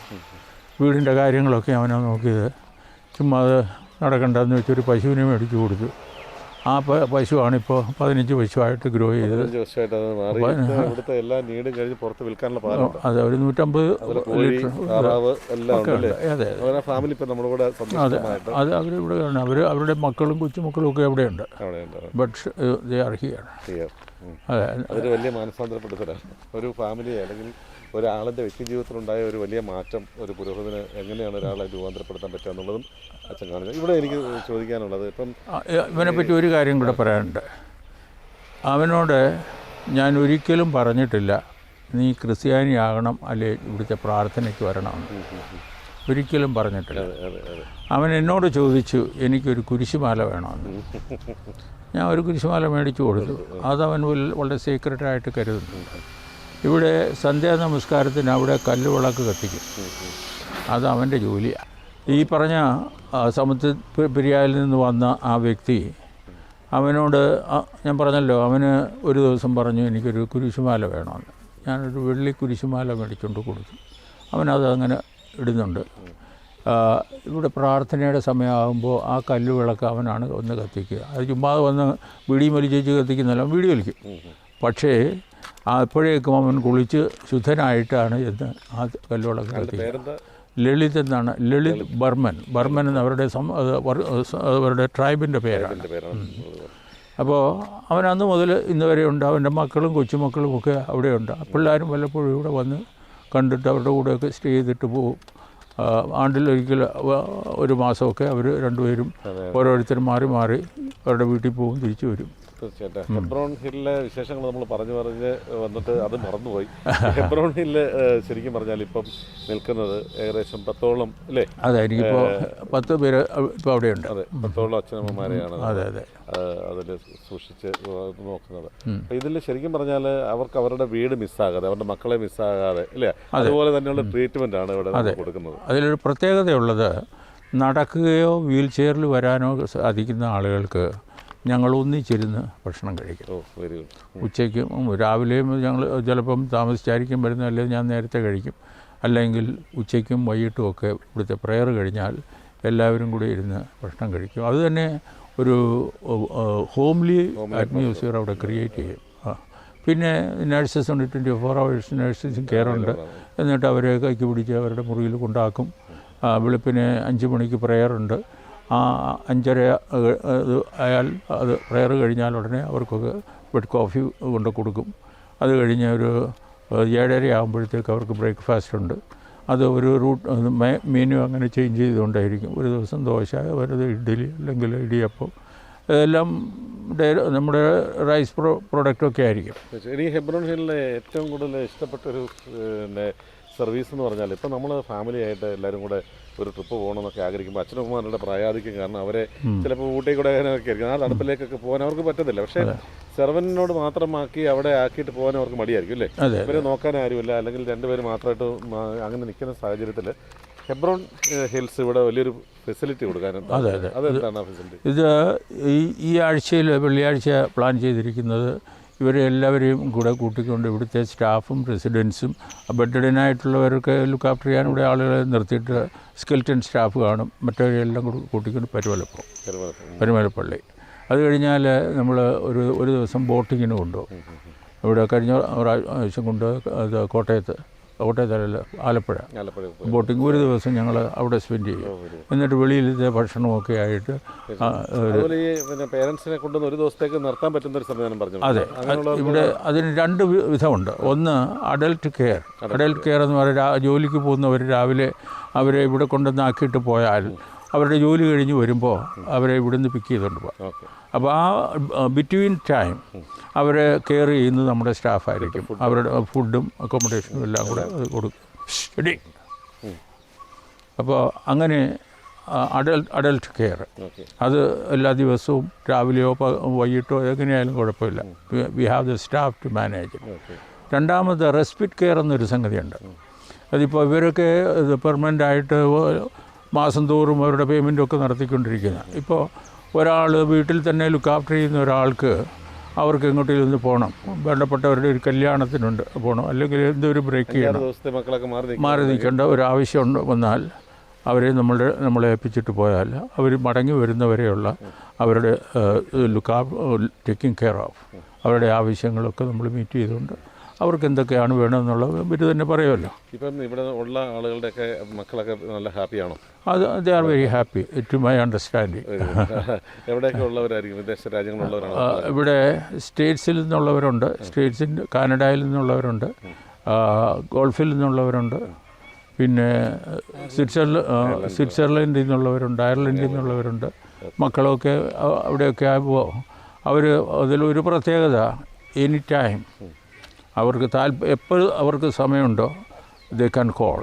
വീടിൻ്റെ കാര്യങ്ങളൊക്കെ അവനാണ് നോക്കിയത്. ചുമ്മാ അത് നടക്കണ്ടെന്ന് വെച്ചൊരു പശുവിനെ മേടിച്ചു കൊടുത്തു. ആ പശുവാണിപ്പോൾ 15 പശുവായിട്ട് ഗ്രോ ചെയ്തത്. അതെ, ഒരു 150 ലിറ്റർ. അതെ, അത് അവരിവിടെ അവരുടെ മക്കളും കൊച്ചുമക്കളും ഒക്കെ അവിടെയുണ്ട്. But they are here. അതെ, അതൊരു വലിയ മാനസാന്തരപ്പെടുത്തലാണ്. ഒരു ഫാമിലി അല്ലെങ്കിൽ ഒരാളിൻ്റെ വ്യക്തി ജീവിതത്തിലുണ്ടായ ഒരു വലിയ മാറ്റം, ഒരു പുരോഗതിന് എങ്ങനെയാണ് ഒരാളെ രൂപാന്തരപ്പെടുത്താൻ പറ്റുക എന്നുള്ളതും അച്ഛൻ കാണിക്കുന്നത്. ഇവിടെ എനിക്ക് ചോദിക്കാനുള്ളത്, ഇപ്പം ഇവനെപ്പറ്റി ഒരു കാര്യം കൂടെ പറയാനുണ്ട്. അവനോട് ഞാൻ ഒരിക്കലും പറഞ്ഞിട്ടില്ല നീ ക്രിസ്ത്യാനിയാകണം അല്ലെ ഇവിടുത്തെ പ്രാർത്ഥനയ്ക്ക് വരണം, ഒരിക്കലും പറഞ്ഞിട്ടില്ല. അവൻ എന്നോട് ചോദിച്ചു എനിക്കൊരു കുരിശുമാല വേണമെന്ന്. ഞാൻ ഒരു കുരിശുമാല മേടിച്ചു കൊടുത്തു. അതവൻ വളരെ സീക്രട്ടായിട്ട് കരുതുന്നുണ്ട്. ഇവിടെ സന്ധ്യാ നമസ്കാരത്തിന് അവിടെ കല്ലുവിളക്ക് കത്തിക്കും. അത് അവൻ്റെ ജോലിയാണ്. ഈ പറഞ്ഞ സമുദ്രപെരിയായിൽ നിന്ന് വന്ന ആ വ്യക്തി അവനോട് ഞാൻ പറഞ്ഞല്ലോ, അവന് ഒരു ദിവസം പറഞ്ഞു എനിക്കൊരു കുരിശുമാല വേണമെന്ന്. ഞാനൊരു വെള്ളി കുരിശുമാല മേടിച്ചുകൊണ്ട് കൊടുത്തു. അവനത് അങ്ങനെ ഇടുന്നുണ്ട്. ഇവിടെ പ്രാർത്ഥനയുടെ സമയമാകുമ്പോൾ ആ കല്ലുവിളക്ക് അവനാണ് ഒന്ന് കത്തിക്കുക. അത് ചുമ്മാതെ വന്ന് വീടി വലിച്ചേച്ച് കത്തിക്കുന്നല്ല, വീടി വലിക്കും. പക്ഷേ അപ്പോഴേക്കും അവൻ കുളിച്ച് ശുദ്ധനായിട്ടാണ് എന്ന് ആ കല്ലുവിളക്ക് കത്തിക്കുക. ലളിത് എന്നാണ്, ലളിത് ബർമൻ എന്ന് അവരുടെ ട്രൈബിൻ്റെ പേരാണ്. അപ്പോൾ അവൻ അന്ന് മുതൽ ഇന്ന് വരെ ഉണ്ട്. അവൻ്റെ മക്കളും കൊച്ചുമക്കളും ഒക്കെ അവിടെയുണ്ട്. പിള്ളേരും വല്ലപ്പോഴും ഇവിടെ വന്ന് കണ്ടിട്ട് അവരുടെ കൂടെയൊക്കെ സ്റ്റേ ചെയ്തിട്ട് പോകും. ആണ്ടിലൊരിക്കൽ ഒരു മാസമൊക്കെ അവർ രണ്ടുപേരും ഓരോരുത്തരും മാറി മാറി അവരുടെ വീട്ടിൽ പോകും, തിരിച്ചു വരും. തീർച്ചയായിട്ടും ഹെബ്രോൺ ഹില്ലിലെ വിശേഷങ്ങൾ നമ്മൾ പറഞ്ഞ് വന്നിട്ട് അത് മറന്നുപോയി. ഹെബ്രോൺ ഹില്ല് ശരിക്കും പറഞ്ഞാൽ ഇപ്പം നിൽക്കുന്നത് ഏകദേശം 10ഓളം അല്ലേ? അതെ, എനിക്കിപ്പോൾ 10 പേര് ഇപ്പോൾ അവിടെയുണ്ട്. അതെ, 10ഓളം അച്ഛനമ്മമാരെയാണ് അതിൽ സൂക്ഷിച്ച് നോക്കുന്നത്. അപ്പം ഇതിൽ ശരിക്കും പറഞ്ഞാൽ അവർക്ക് അവരുടെ വീട് മിസ്സാകാതെ, അവരുടെ മക്കളെ മിസ്സാകാതെ അല്ലേ, അതുപോലെ തന്നെയുള്ള ട്രീറ്റ്മെൻ്റ് ആണ് ഇവിടെ കൊടുക്കുന്നത്. അതിലൊരു പ്രത്യേകതയുള്ളത്, നടക്കുകയോ വീൽ ചെയറിൽ വരാനോ സാധിക്കുന്ന ആളുകൾക്ക് ഞങ്ങൾ ഒന്നിച്ചിരുന്ന് ഭക്ഷണം കഴിക്കും. ഉച്ചയ്ക്കും രാവിലെയും ഞങ്ങൾ ചിലപ്പം താമസിച്ചായിരിക്കും വരുന്നത്, അല്ലെങ്കിൽ ഞാൻ നേരത്തെ കഴിക്കും. അല്ലെങ്കിൽ ഉച്ചയ്ക്കും വൈകിട്ടും ഒക്കെ ഇവിടുത്തെ പ്രെയർ കഴിഞ്ഞാൽ എല്ലാവരും കൂടി ഇരുന്ന് ഭക്ഷണം കഴിക്കും. അത് തന്നെ ഒരു ഹോംലി അറ്റ്മോസ്ഫിയർ അവിടെ ക്രിയേറ്റ് ചെയ്യും. പിന്നെ നഴ്സസ് ഉണ്ട്, 24 hours നഴ്സസും കെയറുണ്ട്. എന്നിട്ട് അവരെ കൈക്ക് പിടിച്ച് അവരുടെ മുറിയിൽ കൊണ്ടാക്കും. വെളുപ്പിന് 5 മണിക്ക് പ്രെയറുണ്ട്. 5:30 ആയാൽ അത് പ്രെയർ കഴിഞ്ഞാൽ ഉടനെ അവർക്കൊക്കെ ബെഡ് കോഫി കൊണ്ട് കൊടുക്കും. അത് കഴിഞ്ഞ് ഒരു 7:30 ആകുമ്പോഴത്തേക്ക് അവർക്ക് ബ്രേക്ക്ഫാസ്റ്റ് ഉണ്ട്. അത് ഒരു മെനു അങ്ങനെ ചേഞ്ച് ചെയ്തുകൊണ്ടായിരിക്കും. ഒരു ദിവസം ദോശ, ഒരു ഇഡ്ഡലി അല്ലെങ്കിൽ ഇടിയപ്പം, ഇതെല്ലാം നമ്മുടെ റൈസ് പ്രൊഡക്റ്റൊക്കെ ആയിരിക്കും. ഈ ഹെബ്രോൺ ഹില്ലിലെ ഏറ്റവും കൂടുതൽ ഇഷ്ടപ്പെട്ടൊരു സർവീസ് എന്ന് പറഞ്ഞാൽ, ഇപ്പം നമ്മൾ ഫാമിലി ആയിട്ട് എല്ലാവരും കൂടെ ഒരു ട്രിപ്പ് പോകണമെന്നൊക്കെ ആഗ്രഹിക്കുമ്പോൾ അച്ഛനമ്മമാരുടെ പ്രായാധിക്യം കാരണം അവരെ ചിലപ്പോൾ ഊട്ടി കൊടൈക്കനാലൊക്കെ ആയിരിക്കും, ആ തണുപ്പിലേക്കൊക്കെ പോകാൻ അവർക്ക് പറ്റത്തില്ല. പക്ഷേ സെർവൻറ്റിനോട് മാത്രമാക്കി അവിടെ ആക്കിയിട്ട് പോകാൻ അവർക്ക് മടിയായിരിക്കും അല്ലേ? ഇവരെ നോക്കാൻ ആരുമില്ല, അല്ലെങ്കിൽ 2 പേര് മാത്രമായിട്ട് അങ്ങനെ നിൽക്കുന്ന സാഹചര്യത്തിൽ ഹെബ്രോൺ ഹിൽസ് ഇവിടെ വലിയൊരു ഫെസിലിറ്റി കൊടുക്കാൻ. അതെ അതെ. അതെന്താണ് ആ ഫെസിലിറ്റി? ഇത് ഈ ആഴ്ചയിൽ വെള്ളിയാഴ്ച പ്ലാൻ ചെയ്തിരിക്കുന്നത് ഇവരെ എല്ലാവരെയും കൂടെ കൂട്ടിക്കൊണ്ട് ഇവിടുത്തെ സ്റ്റാഫും റെസിഡൻസും ബെഡഡിനായിട്ടുള്ളവർക്ക് ലുക്ക് ആഫ്റ്റർ ചെയ്യാൻ ഇവിടെ ആളുകളെ നിർത്തിയിട്ട് സ്കെൽറ്റൻ സ്റ്റാഫ് കാണും. മറ്റവരെല്ലാം കൂടി കൂട്ടിക്കൊണ്ട് പരുമലപ്പള്ളി. അത് കഴിഞ്ഞാൽ നമ്മൾ ഒരു ദിവസം ബോട്ടിങ്ങിന് കൊണ്ടുപോകും. ഇവിടെ കഴിഞ്ഞ പ്രാവശ്യം കൊണ്ട് അത് കോട്ടയത്തല്ല ആലപ്പുഴ ബോട്ടിങ് ഒരു ദിവസം ഞങ്ങൾ അവിടെ സ്പെൻഡ് ചെയ്യും. എന്നിട്ട് വെളിയിലത്തെ ഭക്ഷണമൊക്കെ ആയിട്ട് പേരൻസിനെ കൊണ്ടുവന്ന് ഒരു ദിവസത്തേക്ക് നിർത്താൻ പറ്റുന്ന ഒരു സംവിധാനം പറഞ്ഞു. അതെ, ഇവിടെ അതിന് 2 വിധമുണ്ട്. ഒന്ന് അഡൽട്ട് കെയർ എന്ന് പറയുന്നത് ജോലിക്ക് പോകുന്നവർ രാവിലെ അവരെ ഇവിടെ കൊണ്ടുവന്നാക്കിയിട്ട് പോയാൽ അവരുടെ ജോലി കഴിഞ്ഞ് വരുമ്പോൾ അവരെ ഇവിടുന്ന് പിക്ക് ചെയ്തുകൊണ്ട് പോകാം. അപ്പോൾ ആ ബിറ്റ്വീൻ ടൈം അവരെ കെയർ ചെയ്യുന്നത് നമ്മുടെ സ്റ്റാഫായിരിക്കും. അവരുടെ ഫുഡും അക്കോമഡേഷനും എല്ലാം കൂടെ അത് കൊടുക്കും. അപ്പോൾ അങ്ങനെ അഡൽട്ട് കെയർ അത് എല്ലാ ദിവസവും രാവിലെയോ വൈകിട്ടോ എങ്ങനെയായാലും കുഴപ്പമില്ല. We have the staff to manage. രണ്ടാമത് റെസ്പിറ്റ് കെയർ എന്നൊരു സംഗതിയുണ്ട്. അതിപ്പോൾ ഇവരൊക്കെ പെർമനൻ്റായിട്ട് മാസം തോറും അവരുടെ പേയ്മെൻറ്റൊക്കെ നടത്തിക്കൊണ്ടിരിക്കുന്നത്. ഇപ്പോൾ ഒരാൾ വീട്ടിൽ തന്നെ ലുക്ക് ആഫ്റ്റർ ചെയ്യുന്ന ഒരാൾക്ക് അവർക്ക് എങ്ങോട്ടെങ്കിലും ഒന്ന് പോകണം, വേണ്ടപ്പെട്ടവരുടെ ഒരു കല്യാണത്തിനുണ്ട് പോകണം, അല്ലെങ്കിൽ എന്തൊരു ബ്രേക്ക് ചെയ്യണം, മാറി നിൽക്കേണ്ട ഒരു ആവശ്യം വന്നാൽ അവരെ നമ്മളെ ഏൽപ്പിച്ചിട്ട് പോയാൽ അവർ മടങ്ങി വരുന്നവരെയുള്ള അവരുടെ ടേക്കിംഗ് കെയർ ഓഫ് അവരുടെ ആവശ്യങ്ങളൊക്കെ നമ്മൾ മീറ്റ് ചെയ്തുകൊണ്ട് അവർക്ക് എന്തൊക്കെയാണ് വേണമെന്നുള്ളത് ഇവർ തന്നെ പറയുമല്ലോ. ഇപ്പം ഇവിടെ ഉള്ള ആളുകളുടെയൊക്കെ മക്കളൊക്കെ നല്ല ഹാപ്പിയാണോ? They are very happy to my understanding. എവിടെയൊക്കെ ഉള്ളവരായിരിക്കും? വിദേശ രാജ്യങ്ങളിലുള്ളവരാണ്? ഇവിടെ സ്റ്റേറ്റ്സിൽ നിന്നുള്ളവരുണ്ട്, കാനഡയിൽ നിന്നുള്ളവരുണ്ട്, ഗൾഫിൽ നിന്നുള്ളവരുണ്ട്, പിന്നെ സ്വിറ്റ്സർലൻഡിൽ നിന്നുള്ളവരുണ്ട്, അയർലൻഡിൽ നിന്നുള്ളവരുണ്ട്. മക്കളൊക്കെ അവിടെയൊക്കെ ആകുമ്പോൾ അതിലൊരു പ്രത്യേകത, എനി ടൈം അവർക്ക് എപ്പോഴും അവർക്ക് സമയമുണ്ടോ ദേ ക്യാൻ കോൾ.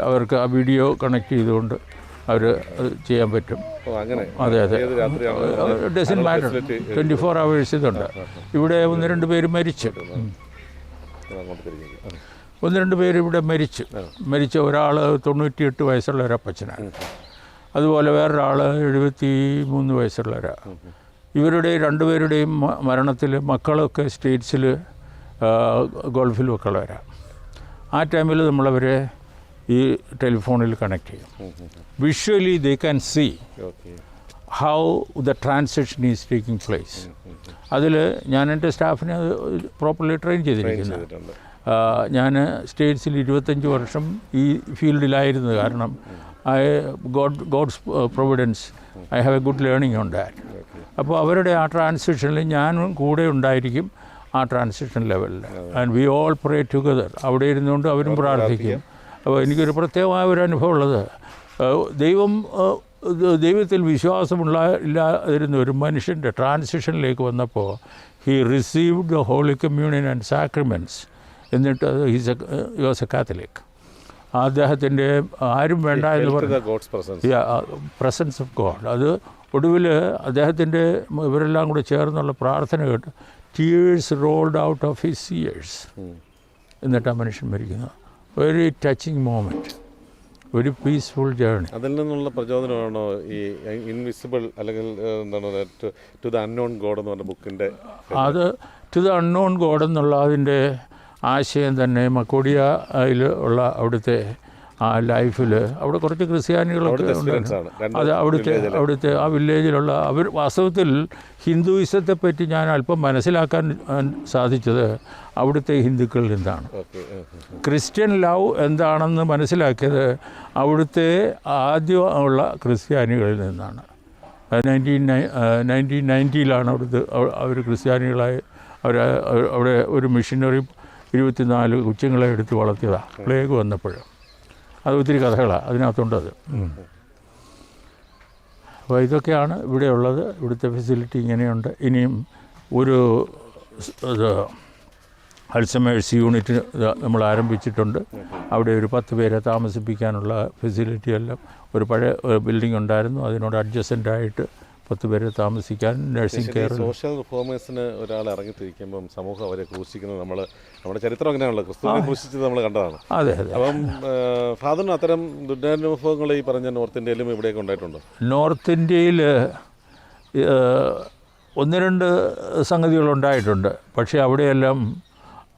അവർക്ക് ആ വീഡിയോ കണക്ട് ചെയ്തുകൊണ്ട് അവർ ചെയ്യാൻ പറ്റും. അതെ അതെ, ഡസൻ മാറ്റർ, 24 hours ഇതുണ്ട്. ഇവിടെ 1-2 പേര് മരിച്ചു, 1-2 പേര് ഇവിടെ മരിച്ച ഒരാൾ 98 വയസ്സുള്ള ഒരപ്പച്ചനാണ്. അതുപോലെ വേറൊരാൾ 73 വയസ്സുള്ളവരാണ്. ഇവരുടെ 2 പേരുടെയും മരണത്തിൽ മക്കളൊക്കെ സ്റ്റേറ്റ്സിൽ ഗൾഫിലൊക്കെ ഉള്ളവരാണ്. ആ ടൈമിൽ നമ്മളവരെ ഈ ടെലിഫോണിൽ കണക്ട് ചെയ്യും. Visually they can see how the transaction is taking place. അതിൽ ഞാൻ എൻ്റെ സ്റ്റാഫിനെ പ്രോപ്പർലി ട്രെയിൻ ചെയ്തിരിക്കുന്നത്. ഞാൻ സ്റ്റേറ്റ്സിൽ 25 വർഷം ഈ ഫീൽഡിലായിരുന്നു. കാരണം God's providence I have a good learning on that. അപ്പോൾ അവരുടെ ആ ട്രാൻസാക്ഷനിൽ ഞാനും കൂടെ ഉണ്ടായിരിക്കും ആ ട്രാൻസാക്ഷൻ ലെവലിൽ. And we all pray together. അവിടെ ഇരുന്നുകൊണ്ട് അവരും പ്രാർത്ഥിക്കും. അപ്പോൾ എനിക്കൊരു പ്രത്യേകമായ ഒരു അനുഭവം ഉള്ളത്, ദൈവത്തിൽ ഇല്ലാതിരുന്ന ഒരു മനുഷ്യൻ്റെ ട്രാൻസിഷനിലേക്ക് വന്നപ്പോൾ he received the holy communion and sacraments. എന്നിട്ട് ഹി വാസ് എ കാത്തലിക്. അദ്ദേഹത്തിൻ്റെ ആരും വേണ്ട എന്ന് പറഞ്ഞു പ്രസൻസ് ഓഫ് ഗോഡ്. അത് ഒടുവിൽ അദ്ദേഹത്തിൻ്റെ ഇവരെല്ലാം കൂടെ ചേർന്നുള്ള പ്രാർത്ഥന കേട്ട് tears rolled out of his ears. എന്നിട്ട് ആ മനുഷ്യൻ മരിക്കുന്നത്. വെരി ടച്ചിങ് മൊമെൻറ്റ്, ഒരു പീസ്ഫുൾ ജേർണി. അതിൽ നിന്നുള്ള പ്രചോദനമാണോ ഈ ഇൻവിസിബിൾ അല്ലെങ്കിൽ എന്താണ് ടു ദ അൺനോൺ ഗോഡ് എന്ന് പറഞ്ഞ ബുക്കിൻ്റെ? അത് ടു ദ അൺനോൺ ഗോഡ് എന്നുള്ള അതിൻ്റെ ആശയം തന്നെ മക്കോഡിയയിൽ ഉള്ള അവിടുത്തെ ആ ലൈഫിൽ അവിടെ കുറച്ച് ക്രിസ്ത്യാനികളൊക്കെ ഉണ്ട്. അത് അവിടുത്തെ ആ വില്ലേജിലുള്ള അവർ വാസ്തവത്തിൽ ഹിന്ദുയിസത്തെ പറ്റി ഞാൻ അല്പം മനസ്സിലാക്കാൻ സാധിച്ചത് അവിടുത്തെ ഹിന്ദുക്കളിൽ നിന്നാണ്. ക്രിസ്ത്യൻ ലവ് എന്താണെന്ന് മനസ്സിലാക്കിയത് അവിടുത്തെ ആദ്യമുള്ള ക്രിസ്ത്യാനികളിൽ നിന്നാണ്. 1990 അവിടുത്തെ അവർ ക്രിസ്ത്യാനികളായി അവിടെ ഒരു മിഷനറി 24 കൊച്ചുങ്ങളെ എടുത്ത് വളർത്തിയതാണ് പ്ലേഗ് വന്നപ്പോൾ. അത് ഒത്തിരി കഥകളാണ് അതിനകത്തുണ്ടത്. അപ്പോൾ ഇതൊക്കെയാണ് ഇവിടെയുള്ളത്. ഇവിടുത്തെ ഫെസിലിറ്റി ഇങ്ങനെയുണ്ട്. ഇനിയും ഒരു അൾസമേഴ്സ് യൂണിറ്റ് നമ്മൾ ആരംഭിച്ചിട്ടുണ്ട്. അവിടെ ഒരു 10 പേരെ താമസിപ്പിക്കാനുള്ള ഫെസിലിറ്റി എല്ലാം ഒരു പഴയ ബിൽഡിംഗ് ഉണ്ടായിരുന്നു, അതിനോട് അഡ്ജസ്റ്റൻ്റായിട്ട് 10 പേര് താമസിക്കാൻ നഴ്സിംഗ് കെയർ. സോഷ്യൽ റിഫോമേഴ്സിന് ഒരാൾ ഇറങ്ങിത്തിരിക്കുമ്പം സമൂഹം അവരെ ക്രൂശിക്കുന്നത് നമ്മുടെ ചരിത്രം അങ്ങനെയാണല്ലോ, ക്രിസ്തുവിനെ ക്രൂശിച്ചത് നമ്മൾ കണ്ടതാണ്. അതെ അതെ. അപ്പം ഫാദറിന് അത്തരം ദുരനുഭവങ്ങൾ ഈ പറഞ്ഞ നോർത്ത് ഇന്ത്യയിലും ഇവിടെയൊക്കെ ഉണ്ടായിട്ടുണ്ടോ? നോർത്ത് ഇന്ത്യയിൽ 1-2 സംഗതികളുണ്ടായിട്ടുണ്ട്. പക്ഷേ അവിടെയെല്ലാം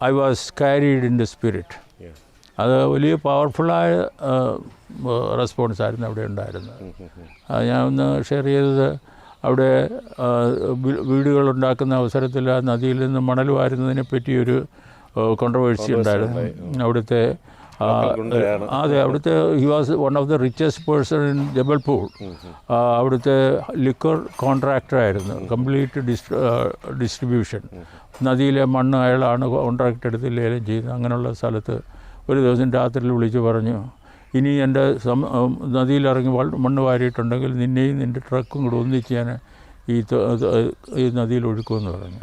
I was carried in the spirit. അത് വലിയ പവർഫുള്ളായ റെസ്പോൺസ് ആയിരുന്നു അവിടെ ഉണ്ടായിരുന്നത്. ഞാൻ ഒന്ന് ഷെയർ ചെയ്തത്, അവിടെ വീടുകളുണ്ടാക്കുന്ന അവസരത്തിൽ ആ നദിയിൽ നിന്ന് മണൽ വാരുന്നതിനെ പറ്റിയൊരു കോൺട്രവേഴ്സി ഉണ്ടായിരുന്നു. അവിടുത്തെ അതെ, അവിടുത്തെ he was one of the richest person in Jabalpur. അവിടുത്തെ ലിക്വർ കോൺട്രാക്ടറായിരുന്നു, കംപ്ലീറ്റ് ഡിസ്ട്രിബ്യൂഷൻ. നദിയിലെ മണ്ണ് അയാളാണ് കോൺട്രാക്ട് എടുത്ത് ലേലം ചെയ്യുന്നത്. അങ്ങനെയുള്ള സ്ഥലത്ത് ഒരു ദിവസം രാത്രിയിൽ വിളിച്ച് പറഞ്ഞു, ഇനി എൻ്റെ നദിയിലിറങ്ങി മണ്ണ് വാരിയിട്ടുണ്ടെങ്കിൽ നിന്നെയും നിൻ്റെ ട്രക്കും കൂടെ ഒന്നിച്ച് ഞാൻ ഈ നദിയിൽ ഒഴുക്കുമെന്ന് പറഞ്ഞു.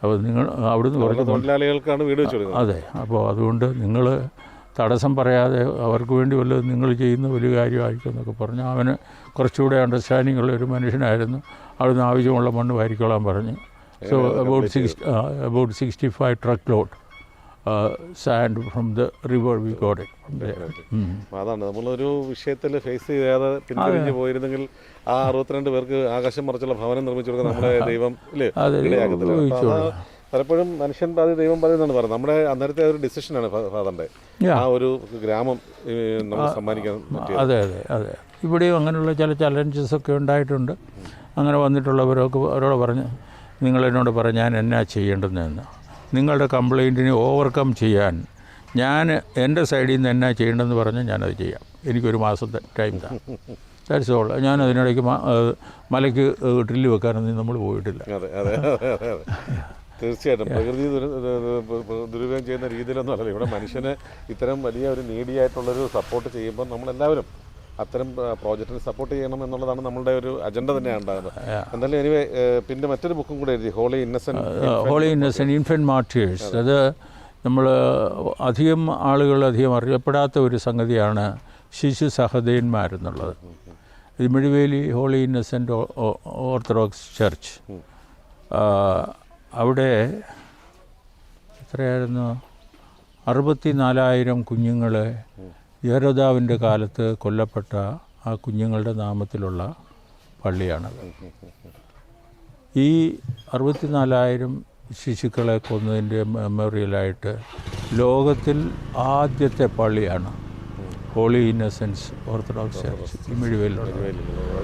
അപ്പോൾ നിങ്ങൾ അവിടുന്ന് തൊഴിലാളികൾക്കാണ് വീട് വെച്ച് കൊടുക്കുന്നത്. അതെ. അപ്പോൾ അതുകൊണ്ട് നിങ്ങൾ തടസ്സം പറയാതെ അവർക്ക് വേണ്ടി വല്ലതും നിങ്ങൾ ചെയ്യുന്ന ഒരു കാര്യമായിരിക്കും എന്നൊക്കെ പറഞ്ഞു. അവന് കുറച്ചുകൂടെ അണ്ടർസ്റ്റാൻഡിംഗ് ഉള്ള ഒരു മനുഷ്യനായിരുന്നു. അവിടുന്ന് ആവശ്യമുള്ള മണ്ണ് വാരിക്കോളാൻ പറഞ്ഞു. So about 65 truck load sand from the river we got it from there. അതാണ് നമ്മളൊരു വിഷയത്തിൽ ഫേസ് ചെയ്യാതെ പിന്തിരിഞ്ഞ് പോയിരുന്നെങ്കിൽ ആ 62 പേർക്ക് ആകാശം മറിച്ചുള്ള ഭവനം നിർമ്മിച്ചു കൊടുക്കാൻ നമ്മുടെ ദൈവം ഇടയാക്കത്തില്ല. പലപ്പോഴും മനുഷ്യൻ പാതി ദൈവം പറയുന്നതാണ് പറയുന്നത്. നമ്മുടെ അന്നേരത്തെ ഒരു ഡിസിഷനാണ് ഫാദറിൻ്റെ ആ ഒരു ഗ്രാമം നമുക്ക് സമ്മാനിക്കാൻ പറ്റിയത്. അതെ അതെ അതെ. ഇവിടെയും അങ്ങനെയുള്ള ചില ചലഞ്ചസൊക്കെ ഉണ്ടായിട്ടുണ്ട്. അങ്ങനെ വന്നിട്ടുള്ളവരൊക്കെ അവരോട് പറഞ്ഞ്, നിങ്ങളെന്നോട് പറഞ്ഞ് ഞാൻ എന്നാ ചെയ്യേണ്ടതെന്ന്, നിങ്ങളുടെ കംപ്ലയിൻറ്റിനെ ഓവർകം ചെയ്യാൻ ഞാൻ എൻ്റെ സൈഡിൽ നിന്ന് എന്നാ ചെയ്യേണ്ടതെന്ന് പറഞ്ഞാൽ ഞാനത് ചെയ്യാം. എനിക്കൊരു മാസത്തെ ടൈം താ. That's all. ഞാൻ അതിനിടയ്ക്ക് മലയ്ക്ക് ഡ്രില്ല് വെക്കാനൊന്നും നമ്മൾ പോയിട്ടില്ല. അതെ അതെ അതെ അതെ, തീർച്ചയായിട്ടും. പ്രകൃതി ദുരുപയോഗം ചെയ്യുന്ന രീതിയിലൊന്നും അല്ലല്ലോ. ഇവിടെ മനുഷ്യന് ഇത്തരം വലിയ ഒരു നീഡിയായിട്ടുള്ളൊരു സപ്പോർട്ട് ചെയ്യുമ്പോൾ നമ്മളെല്ലാവരും അത്തരം പ്രോജക്റ്റിന് സപ്പോർട്ട് ചെയ്യണം എന്നുള്ളതാണ് നമ്മളുടെ ഒരു അജണ്ട തന്നെയാണ് ഉണ്ടാകുന്നത്. എന്തായാലും എനിവേ പിന്നെ മറ്റൊരു ബുക്കും കൂടെ എഴുതി, ഹോളി ഇന്നസെൻറ്റ് ഇൻഫൻറ്റ് മാർട്ടിയേഴ്സ്. അത് നമ്മൾ അധികം അറിയപ്പെടാത്ത ഒരു സംഗതിയാണ് ശിശു സഹോദയന്മാരെന്നുള്ളത്. ഇത് മിഴിവേലി ഹോളി ഇന്നസെൻറ്റ് ഓർത്തഡോക്സ് ചർച്ച്. അവിടെ എത്രയായിരുന്നു, 64,000 കുഞ്ഞുങ്ങളെ യഹരോദാവിൻ്റെ കാലത്ത് കൊല്ലപ്പെട്ട ആ കുഞ്ഞുങ്ങളുടെ നാമത്തിലുള്ള പള്ളിയാണത്. ഈ 64,000 ശിശുക്കളെ കൊന്നതിൻ്റെ മെമ്മോറിയലായിട്ട് ലോകത്തിൽ ആദ്യത്തെ പള്ളിയാണ് ഹോളി ഇന്നസെൻസ് ഓർത്തഡോക്സ് ചർച്ച് മിഴിവേലിലുള്ളത്.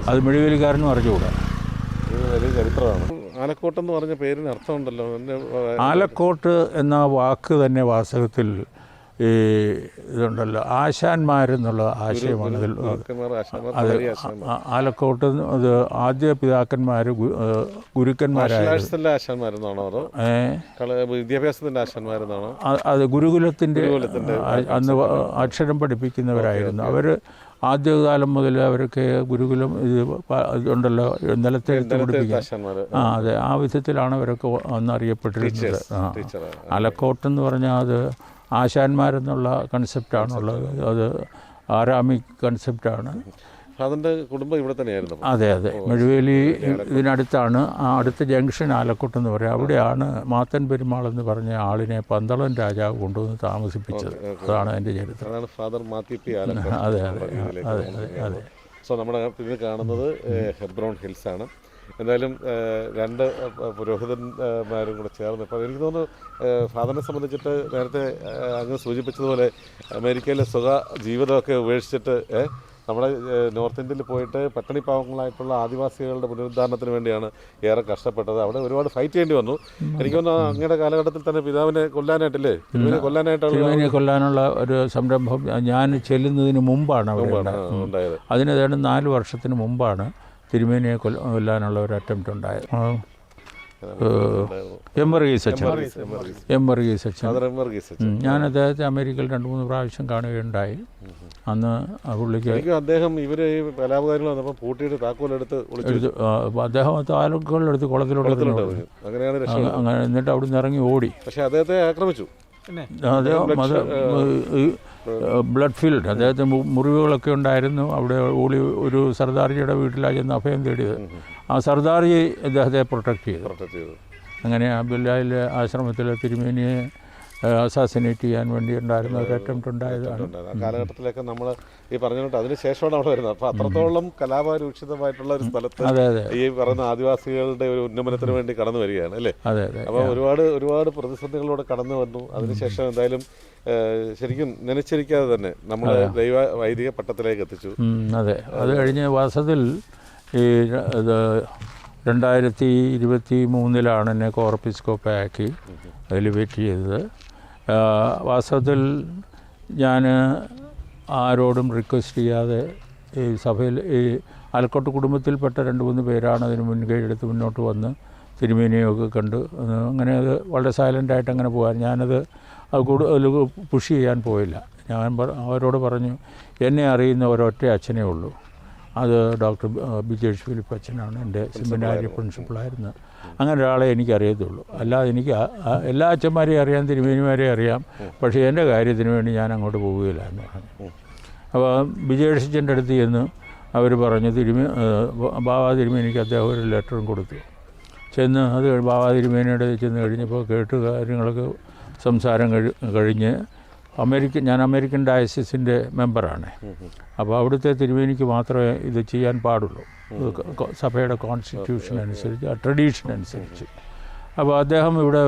അത് മിഴിവേലിക്കാരനും അറിഞ്ഞുകൂടാ. വലിയ ചരിത്രമാണ്. ആലക്കോട്ടെന്ന് പറഞ്ഞ പേരിന് അർത്ഥമുണ്ടല്ലോ. ആലക്കോട്ട് എന്ന വാക്ക് തന്നെ വാസ്തവത്തിൽ ഈ ഇതുണ്ടല്ലോ, ആശാന്മാരെന്നുള്ള ആശയമാണ് ഇതിൽ. അത് ആലക്കോട്ട് അത് ആദ്യ പിതാക്കന്മാർ ഗുരുക്കന്മാരായിരുന്നു. വിദ്യാഭ്യാസത്തിൻ്റെ ആശാന്മാരെന്നാണോ? അത് ഗുരുകുലത്തിൻ്റെ അന്ന് അക്ഷരം പഠിപ്പിക്കുന്നവരായിരുന്നു അവർ. ആദ്യകാലം മുതൽ അവരൊക്കെ ഗുരുകുലം ഇതുണ്ടല്ലോ, നിലത്തെഴുത്ത് പഠിപ്പിക്കാൻ. അതെ, ആ വിധത്തിലാണ് അവരൊക്കെ അന്ന് അറിയപ്പെട്ടിരുന്നത്. ആലക്കോട്ടെന്ന് പറഞ്ഞാൽ അത് ആശാന്മാരെന്നുള്ള കൺസെപ്റ്റാണുള്ളത്. അത് ആരാമിക് കൺസെപ്റ്റാണ്. അതിൻ്റെ കുടുംബം ഇവിടെ തന്നെയായിരുന്നു. അതെ അതെ. മിഴിവേലി ഇതിനടുത്താണ്. ആ അടുത്ത ജംഗ്ഷൻ ആലക്കോട്ടെന്ന് പറയും. അവിടെയാണ് മാത്തൻ പെരുമാൾ എന്ന് പറഞ്ഞ ആളിനെ പന്തളം രാജാവ് കൊണ്ടുവന്ന് താമസിപ്പിച്ചത്. അതാണ് എൻ്റെ ചരിത്രം. അതാണ് ഫാദർ മാത്യു പി. അതെ അതെ അതെ അതെ. സോ നമ്മുടെ ഇത് കാണുന്നത് ഹെബ്രോൺ ഹിൽസാണ്. എന്തായാലും 2 പുരോഹിതന്മാരും കൂടെ ചേർന്ന്, ഇപ്പോൾ എനിക്ക് തോന്നുന്നു ഫാദറിനെ സംബന്ധിച്ചിട്ട് നേരത്തെ അങ്ങ് സൂചിപ്പിച്ചതുപോലെ അമേരിക്കയിലെ ജീവിതമൊക്കെ ഉപേക്ഷിച്ചിട്ട് നമ്മുടെ നോർത്ത് ഇന്ത്യയിൽ പോയിട്ട് പട്ടിണി പാവങ്ങളായിട്ടുള്ള ആദിവാസികളുടെ പുനരുദ്ധാരണത്തിന് വേണ്ടിയാണ് ഏറെ കഷ്ടപ്പെട്ടത്. അവിടെ ഒരുപാട് ഫൈറ്റ് ചെയ്യേണ്ടി വന്നു. എനിക്ക് തോന്നുന്നു അങ്ങയുടെ കാലഘട്ടത്തിൽ തന്നെ പിതാവിനെ കൊല്ലാനായിട്ടില്ലേ, കൊല്ലാനുള്ള ഒരു സംരംഭം ഞാൻ ചെല്ലുന്നതിന് മുമ്പാണ് അവിടെ ഉണ്ടായത്. അതിന് ഏതാണ്ട് 4 വർഷത്തിന് മുമ്പാണ് തിരുമേനിയെ കൊല്ലാനുള്ള ഒരു അറ്റംപ്റ്റ് ഉണ്ടായത്. എം വർഗീസ് അച്ഛൻ. ഞാൻ അദ്ദേഹത്തെ അമേരിക്കയിൽ 2-3 പ്രാവശ്യം കാണുകയുണ്ടായി. അന്ന് ആ പുള്ളിക്ക് അദ്ദേഹം ഇവർ കലാപകാരികൾ വന്നപ്പോൾ പൂട്ടിയിട്ട് താക്കോലെടുത്ത് അദ്ദേഹം താക്കോലെടുത്ത് കുളത്തിലോട്ട് അങ്ങനെ, എന്നിട്ട് അവിടെ നിന്ന് ഇറങ്ങി ഓടി. പക്ഷേ അദ്ദേഹത്തെ ആക്രമിച്ചു. അദ്ദേഹം ബ്ലഡ് ഫീൽഡ്, അദ്ദേഹത്തിന് മുറിവുകളൊക്കെ ഉണ്ടായിരുന്നു. അവിടെ ഓടി ഒരു സർദാർജിയുടെ വീട്ടിലാണ് ചെന്ന് അഭയം തേടിയത്. ആ സർദാർജി ഇദ്ദേഹത്തെ പ്രൊട്ടക്റ്റ് ചെയ്തു. പ്രൊട്ടക്ട് ചെയ്തു. അങ്ങനെ അബ്ദുല്ലാഹിൽ ആശ്രമത്തിലെ തിരുമേനിയെ അസാസിനേറ്റ് ചെയ്യാൻ വേണ്ടി ഉണ്ടായിരുന്ന ഒരു അറ്റംപ്റ്റ് ഉണ്ടായതാണ്. ആ കാലഘട്ടത്തിലൊക്കെ നമ്മൾ ഈ പറഞ്ഞിട്ട് അതിന് ശേഷമാണ് അവിടെ വരുന്നത്. അപ്പോൾ അത്രത്തോളം കലാപരൂക്ഷിതമായിട്ടുള്ള ഒരു സ്ഥലത്ത് ഈ പറയുന്ന ആദിവാസികളുടെ ഒരു ഉന്നമനത്തിന് വേണ്ടി കടന്നു വരികയാണ് അല്ലേ? അതെ അതെ. അപ്പോൾ ഒരുപാട് പ്രതിസന്ധികളിലൂടെ കടന്നു വന്നു. അതിനുശേഷം എന്തായാലും ശരിക്കും നനച്ചിരിക്കാതെ തന്നെ നമ്മൾ ദൈവ വൈദിക പട്ടത്തിലേക്ക് എത്തിച്ചു. അതെ. അത് കഴിഞ്ഞ് വാസത്തിൽ ഈ 2023 എന്നെ കോർപ്പിസ്കോപ്പാക്കി എലിവേറ്റ് ചെയ്തത്. വാസ്തവത്തിൽ ഞാൻ ആരോടും റിക്വസ്റ്റ് ചെയ്യാതെ ഈ സഭയിൽ ഈ ആലക്കോട്ട് കുടുംബത്തിൽപ്പെട്ട 2-3 പേരാണ് അതിന് മുൻകൈ എടുത്ത് മുന്നോട്ട് വന്ന് തിരുമേനിയൊക്കെ കണ്ട് അങ്ങനെ അത് വളരെ സൈലൻ്റായിട്ട് അങ്ങനെ പോകാൻ ഞാനത് കൂടുതൽ പുഷ് ചെയ്യാൻ പോയില്ല. ഞാൻ അവരോട് പറഞ്ഞു, എന്നെ അറിയുന്ന ഒരൊറ്റ അച്ഛനേ ഉള്ളൂ, അത് ഡോക്ടർ ബിജേഷ് ഫിലിപ്പ് അച്ഛനാണ്, എൻ്റെ സെമിനാരി പ്രിൻസിപ്പളായിരുന്നു. അങ്ങനെ ഒരാളെ എനിക്കറിയത്തുള്ളൂ. അല്ലാതെ എനിക്ക് എല്ലാ അച്ഛന്മാരെയും അറിയാം, തിരുമേനിമാരെയും അറിയാം, പക്ഷേ എൻ്റെ കാര്യത്തിന് വേണ്ടി ഞാൻ അങ്ങോട്ട് പോവുകയില്ല എന്ന് പറഞ്ഞു. അപ്പോൾ ബിജേഷ് അച്ഛൻ്റെ അടുത്ത് ചെന്ന് അവർ പറഞ്ഞു, ബാബാ തിരുമേനിക്ക് അദ്ദേഹം ഒരു ലെറ്ററും കൊടുത്തു. ചെന്ന് അത് ബാബാ തിരുമേനിയുടെ ചെന്ന് കഴിഞ്ഞപ്പോൾ കേട്ട് കാര്യങ്ങളൊക്കെ സംസാരം കഴിഞ്ഞ് ഞാൻ അമേരിക്കൻ ഡയസിസിൻ്റെ മെമ്പറാണ്. അപ്പോൾ അവിടുത്തെ തിരുമേനിക്ക് മാത്രമേ ഇത് ചെയ്യാൻ പാടുള്ളൂ, സഭയുടെ കോൺസ്റ്റിറ്റ്യൂഷൻ അനുസരിച്ച്, ട്രഡീഷൻ അനുസരിച്ച്. അപ്പോൾ അദ്ദേഹം ഇവിടെ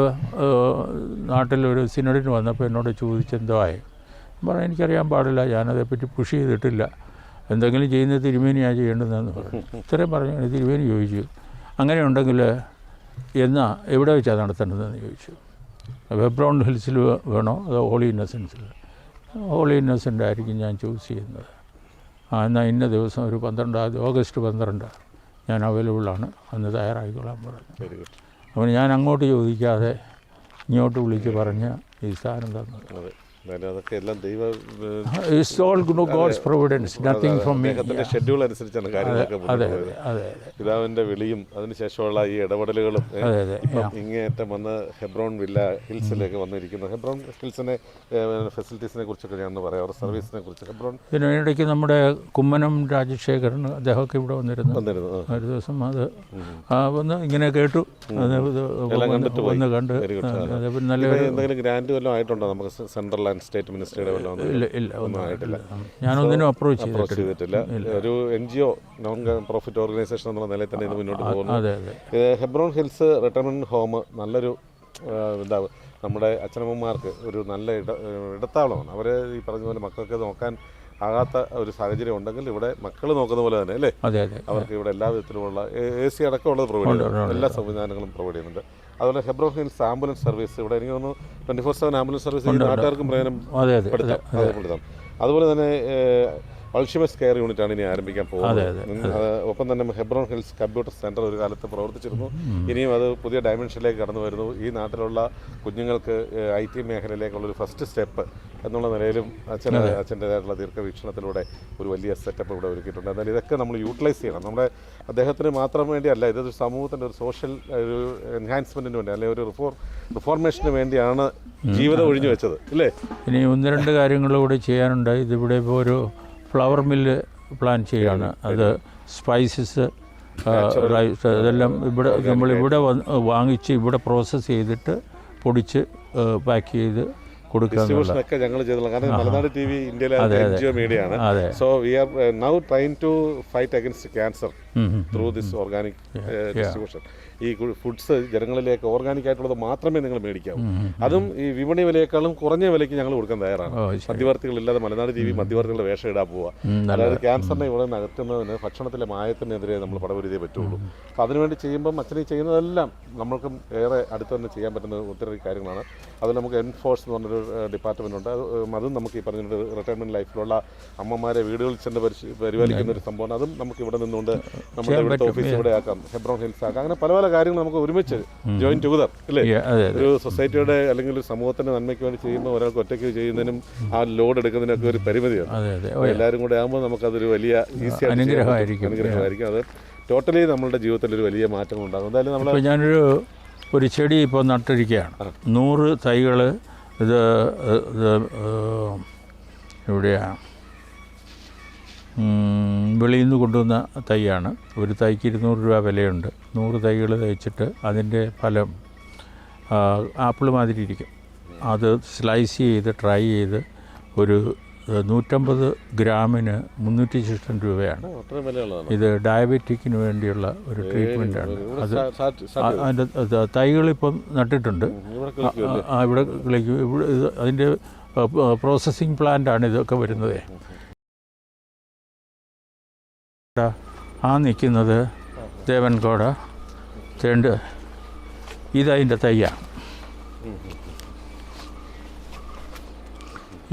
നാട്ടിലൊരു സിനഡിന് വന്നപ്പോൾ എന്നോട് ചോദിച്ചെന്തോ ആയി. പറഞ്ഞു, എനിക്കറിയാൻ പാടില്ല, ഞാനതേപ്പറ്റി പുഷ് ചെയ്തിട്ടില്ല, എന്തെങ്കിലും ചെയ്യുന്നത് തിരുമേനിയാണ് ചെയ്യേണ്ടതെന്ന് പറഞ്ഞു. ഇത്രയും പറഞ്ഞു. തിരുമേനി ചോദിച്ചു, അങ്ങനെ ഉണ്ടെങ്കിൽ എവിടെ വെച്ചാണ് നടത്തേണ്ടതെന്ന് ചോദിച്ചു. ഹെബ്രോൺ ഹിൽസിൽ വേണോ അതോ ഹോളി ഇന്നസെൻസിൽ? ഹോളി ഇന്നസെൻ്റ് ആയിരിക്കും ഞാൻ ചൂസ് ചെയ്യുന്നത്. എന്നാൽ ഇന്ന ദിവസം ഒരു ഓഗസ്റ്റ് 12 ഞാൻ അവൈലബിളാണ്, അന്ന് തയ്യാറായിക്കൊള്ളാൻ പറഞ്ഞു. അപ്പോൾ ഞാൻ അങ്ങോട്ട് ചോദിക്കാതെ ഇങ്ങോട്ട് വിളിച്ച് പറഞ്ഞ് ഈ സ്ഥാനം തന്നത്. അതൊക്കെ എല്ലാം ദൈവ it's all God's providence, nothing from me. Schedule അനുസരിച്ചാണ് കാര്യങ്ങളൊക്കെ. അതെ. പിതാവിൻ്റെ വിളിയും അതിനുശേഷമുള്ള ഈ ഇടപെടലുകളും ഇങ്ങേറ്റം വന്ന് ഹെബ്രോൺ വില്ല ഹിൽസിലേക്ക് വന്നിരിക്കുന്നു. ഹെബ്രോൺ ഹിൽസിനെ ഫെസിലിറ്റീസിനെ കുറിച്ചൊക്കെ ഞാൻ പറയാം, അവരുടെ സർവീസിനെ കുറിച്ച്. ഹെബ്രോൺ ഇതിനിടയ്ക്ക് നമ്മുടെ കുമ്മനം രാജശേഖരൻ അദ്ദേഹമൊക്കെ ഇവിടെ വന്നിരുന്നു ഒരു ദിവസം. അത് വന്ന് ഇങ്ങനെ കേട്ടു, വന്ന് കണ്ട്. നല്ല എന്തെങ്കിലും ഗ്രാൻഡ് വല്ലതും ആയിട്ടുണ്ടോ നമുക്ക്? സെൻട്രൽ സ്റ്റേറ്റ് മിനിസ്റ്ററിയുടെ ഇല്ല ഒന്നും ആയിട്ടില്ല. ഞാനൊന്നിനും അപ്രോച്ച് ചെയ്തിട്ടില്ല. ഒരു NGO നോൺ പ്രോഫിറ്റ് ഓർഗനൈസേഷൻ എന്നുള്ള നിലയിൽ തന്നെ ഇത് മുന്നോട്ട് പോകുന്നു. ഹെബ്രോൺ ഹിൽസ് റിട്ടയർമെൻറ്റ് ഹോം നല്ലൊരു നമ്മുടെ അച്ഛനമ്മമാർക്ക് ഒരു നല്ല ഇടത്താവളമാണ്. അവർ ഈ പറഞ്ഞ പോലെ മക്കൾക്ക് നോക്കാൻ ആകാത്ത ഒരു സാഹചര്യം ഉണ്ടെങ്കിൽ ഇവിടെ മക്കൾ നോക്കുന്ന പോലെ തന്നെ അല്ലേ അവർക്ക് ഇവിടെ എല്ലാ വിധത്തിലുമുള്ള AC അടക്കമുള്ളത് പ്രൊവൈഡ് ചെയ്യുന്നുണ്ട്, എല്ലാ സംവിധാനങ്ങളും പ്രൊവൈഡ് ചെയ്യുന്നുണ്ട്. അതുപോലെ ഹെബ്രോൺ ഹിൽസ് ആംബുലൻസ് സർവീസ്, ഇവിടെ എനിക്ക് തോന്നുന്നു 24/7 ആംബുലൻസ് സർവീസ് നാട്ടുകാർക്കും പ്രയോജനപ്പെടുത്താം. അതുപോലെ തന്നെ അൾഷിമസ് കെയർ യൂണിറ്റാണ് ഇനി ആരംഭിക്കാൻ പോകുന്നത്. ഒപ്പം തന്നെ ഹെബ്രോൺ ഹിൽസ് കമ്പ്യൂട്ടർ സെൻറ്റർ ഒരു കാലത്ത് പ്രവർത്തിച്ചിരുന്നു, ഇനിയും അത് പുതിയ ഡയമെൻഷനിലേക്ക് കടന്നു വരുന്നു. ഈ നാട്ടിലുള്ള കുഞ്ഞുങ്ങൾക്ക് IT മേഖലയിലേക്കുള്ളൊരു ഫസ്റ്റ് സ്റ്റെപ്പ് എന്നുള്ള നിലയിലും അച്ഛൻ്റേതായിട്ടുള്ള ദീർഘവീക്ഷണത്തിലൂടെ ഒരു വലിയ സെറ്റപ്പ് ഇവിടെ ഒരുക്കിയിട്ടുണ്ട്. എന്നാൽ ഇതൊക്കെ നമ്മൾ യൂട്ടിലൈസ് ചെയ്യണം. നമ്മുടെ അദ്ദേഹത്തിന് മാത്രം വേണ്ടിയല്ല, ഇതൊരു സമൂഹത്തിൻ്റെ ഒരു സോഷ്യൽ ഒരു എൻഹാൻസ്മെൻറ്റിന് വേണ്ടി, അല്ലെങ്കിൽ ഒരു റിഫോർമേഷന് വേണ്ടിയാണ് ജീവിതം ഒഴിഞ്ഞു വെച്ചത് അല്ലേ? ഇനി 1-2 കാര്യങ്ങളൂടെ ചെയ്യാനുണ്ട്. ഇതിവിടെ ഇപ്പോൾ ഒരു ഫ്ലവർ മില്ല് പ്ലാൻ ചെയ്യാണ്. അത് സ്പൈസസ് ഇതെല്ലാം നമ്മളിവിടെ വാങ്ങിച്ച് ഇവിടെ പ്രോസസ്സ് ചെയ്തിട്ട് പൊടിച്ച് പാക്ക് ചെയ്ത് ഡിസ്ട്രിബ്യൂഷനൊക്കെ ഞങ്ങൾ ചെയ്തിട്ടുള്ള, കാരണം മലനാട് TV ഇന്ത്യയിലെ NGO മീഡിയയാണ്. So we are now trying to fight against cancer through this organic distribution. ഈ ഫുഡ്സ് ജനങ്ങളിലേക്ക് ഓർഗാനിക് ആയിട്ടുള്ളത് മാത്രമേ നിങ്ങൾ മേടിക്കാവൂ. അതും ഈ വിപണി വിലയേക്കാളും കുറഞ്ഞ വിലയ്ക്ക് ഞങ്ങൾ കൊടുക്കാൻ തയ്യാറാണ്. മധ്യവർത്തികളില്ലാതെ മലനാട് TV മധ്യവർത്തികളുടെ വേഷം ഇടാൻ പോവുക. അതായത് ക്യാൻസറിനെ ഇവിടെ നകറ്റുന്നതിന് ഭക്ഷണത്തിലെ മായത്തിനെതിരെ നമ്മൾ പടപൊരുതിയേ പറ്റുള്ളൂ. അപ്പോൾ അതിനുവേണ്ടി ചെയ്യുമ്പം അച്ഛനെ ചെയ്യുന്നതെല്ലാം നമ്മൾക്കും ഏറെ അടുത്ത് തന്നെ ചെയ്യാൻ പറ്റുന്ന ഒത്തിരി കാര്യങ്ങളാണ്. അതിൽ നമുക്ക് എൻഫോഴ്സ് എന്ന് പറഞ്ഞൊരു ഡിപ്പാർട്ട്മെൻ്റ് ഉണ്ട്. അതും നമുക്ക് ഈ പറഞ്ഞ റിട്ടയർമെൻറ്റ് ലൈഫിലുള്ള അമ്മമാരെ വീടുകളിൽ ചെന്ന് പരിപാലിക്കുന്ന ഒരു സംഭവമാണ്. അതും നമുക്ക് ഇവിടെ നിന്നുകൊണ്ട് നമ്മുടെ ഇവിടുത്തെ ഓഫീസ് ഇവിടെ ആക്കാം, ഹെബ്രോൺ ഹിൽസ് ആക്കാം. അങ്ങനെ പല പല കാര്യങ്ങൾ നമുക്ക് ഒരുമിച്ച് ജോയിൻ ടുഗദർ അല്ലേ? ഒരു സൊസൈറ്റിയുടെ അല്ലെങ്കിൽ ഒരു സമൂഹത്തിന്റെ നന്മയ്ക്ക് വേണ്ടി ചെയ്യുമ്പോൾ ഒരാൾക്ക് ഒറ്റയ്ക്ക് ചെയ്യുന്നതിനും ആ ലോഡ് എടുക്കുന്നതിനൊക്കെ ഒരു പരിമിതിയാണ്. എല്ലാവരും കൂടെ ആകുമ്പോൾ നമുക്കതൊരു വലിയ ഈസി അനുഗ്രഹമായിരിക്കും. അത് ടോട്ടലി നമ്മളുടെ ജീവിതത്തിൽ ഒരു വലിയ മാറ്റങ്ങൾ ഉണ്ടാകും. എന്തായാലും നമ്മൾ ഒരു ചെടി ഇപ്പോൾ നട്ടിരിക്കുകയാണ്, 100 തൈകൾ. ഇത് എവിടെയാണ് വെളിയിൽ നിന്ന് കൊണ്ടുവന്ന തൈയാണ്. ഒരു തൈക്ക് 200 രൂപ വിലയുണ്ട്. 100 തൈകൾ തയ്ച്ചിട്ട് അതിൻ്റെ ഫലം ആപ്പിൾ മാതിരി ഇരിക്കും. അത് സ്ലൈസ് ചെയ്ത് ട്രൈ ചെയ്ത് ഒരു 150 ഗ്രാമിന് 360 രൂപയാണ്. ഇത് ഡയബറ്റിക്കിന് വേണ്ടിയുള്ള ഒരു ട്രീറ്റ്മെൻറ്റാണ്. അത് അതിൻ്റെ തൈകളിപ്പം നട്ടിട്ടുണ്ട്. ഇവിടെ കിളിക്കും. ഇവിടെ അതിൻ്റെ പ്രോസസ്സിങ് പ്ലാന്റാണ് ഇതൊക്കെ വരുന്നത്. ആ നിൽക്കുന്നത് ദേവൻകോട തേണ്ട്. ഇതതിൻ്റെ തയ്യാണ്.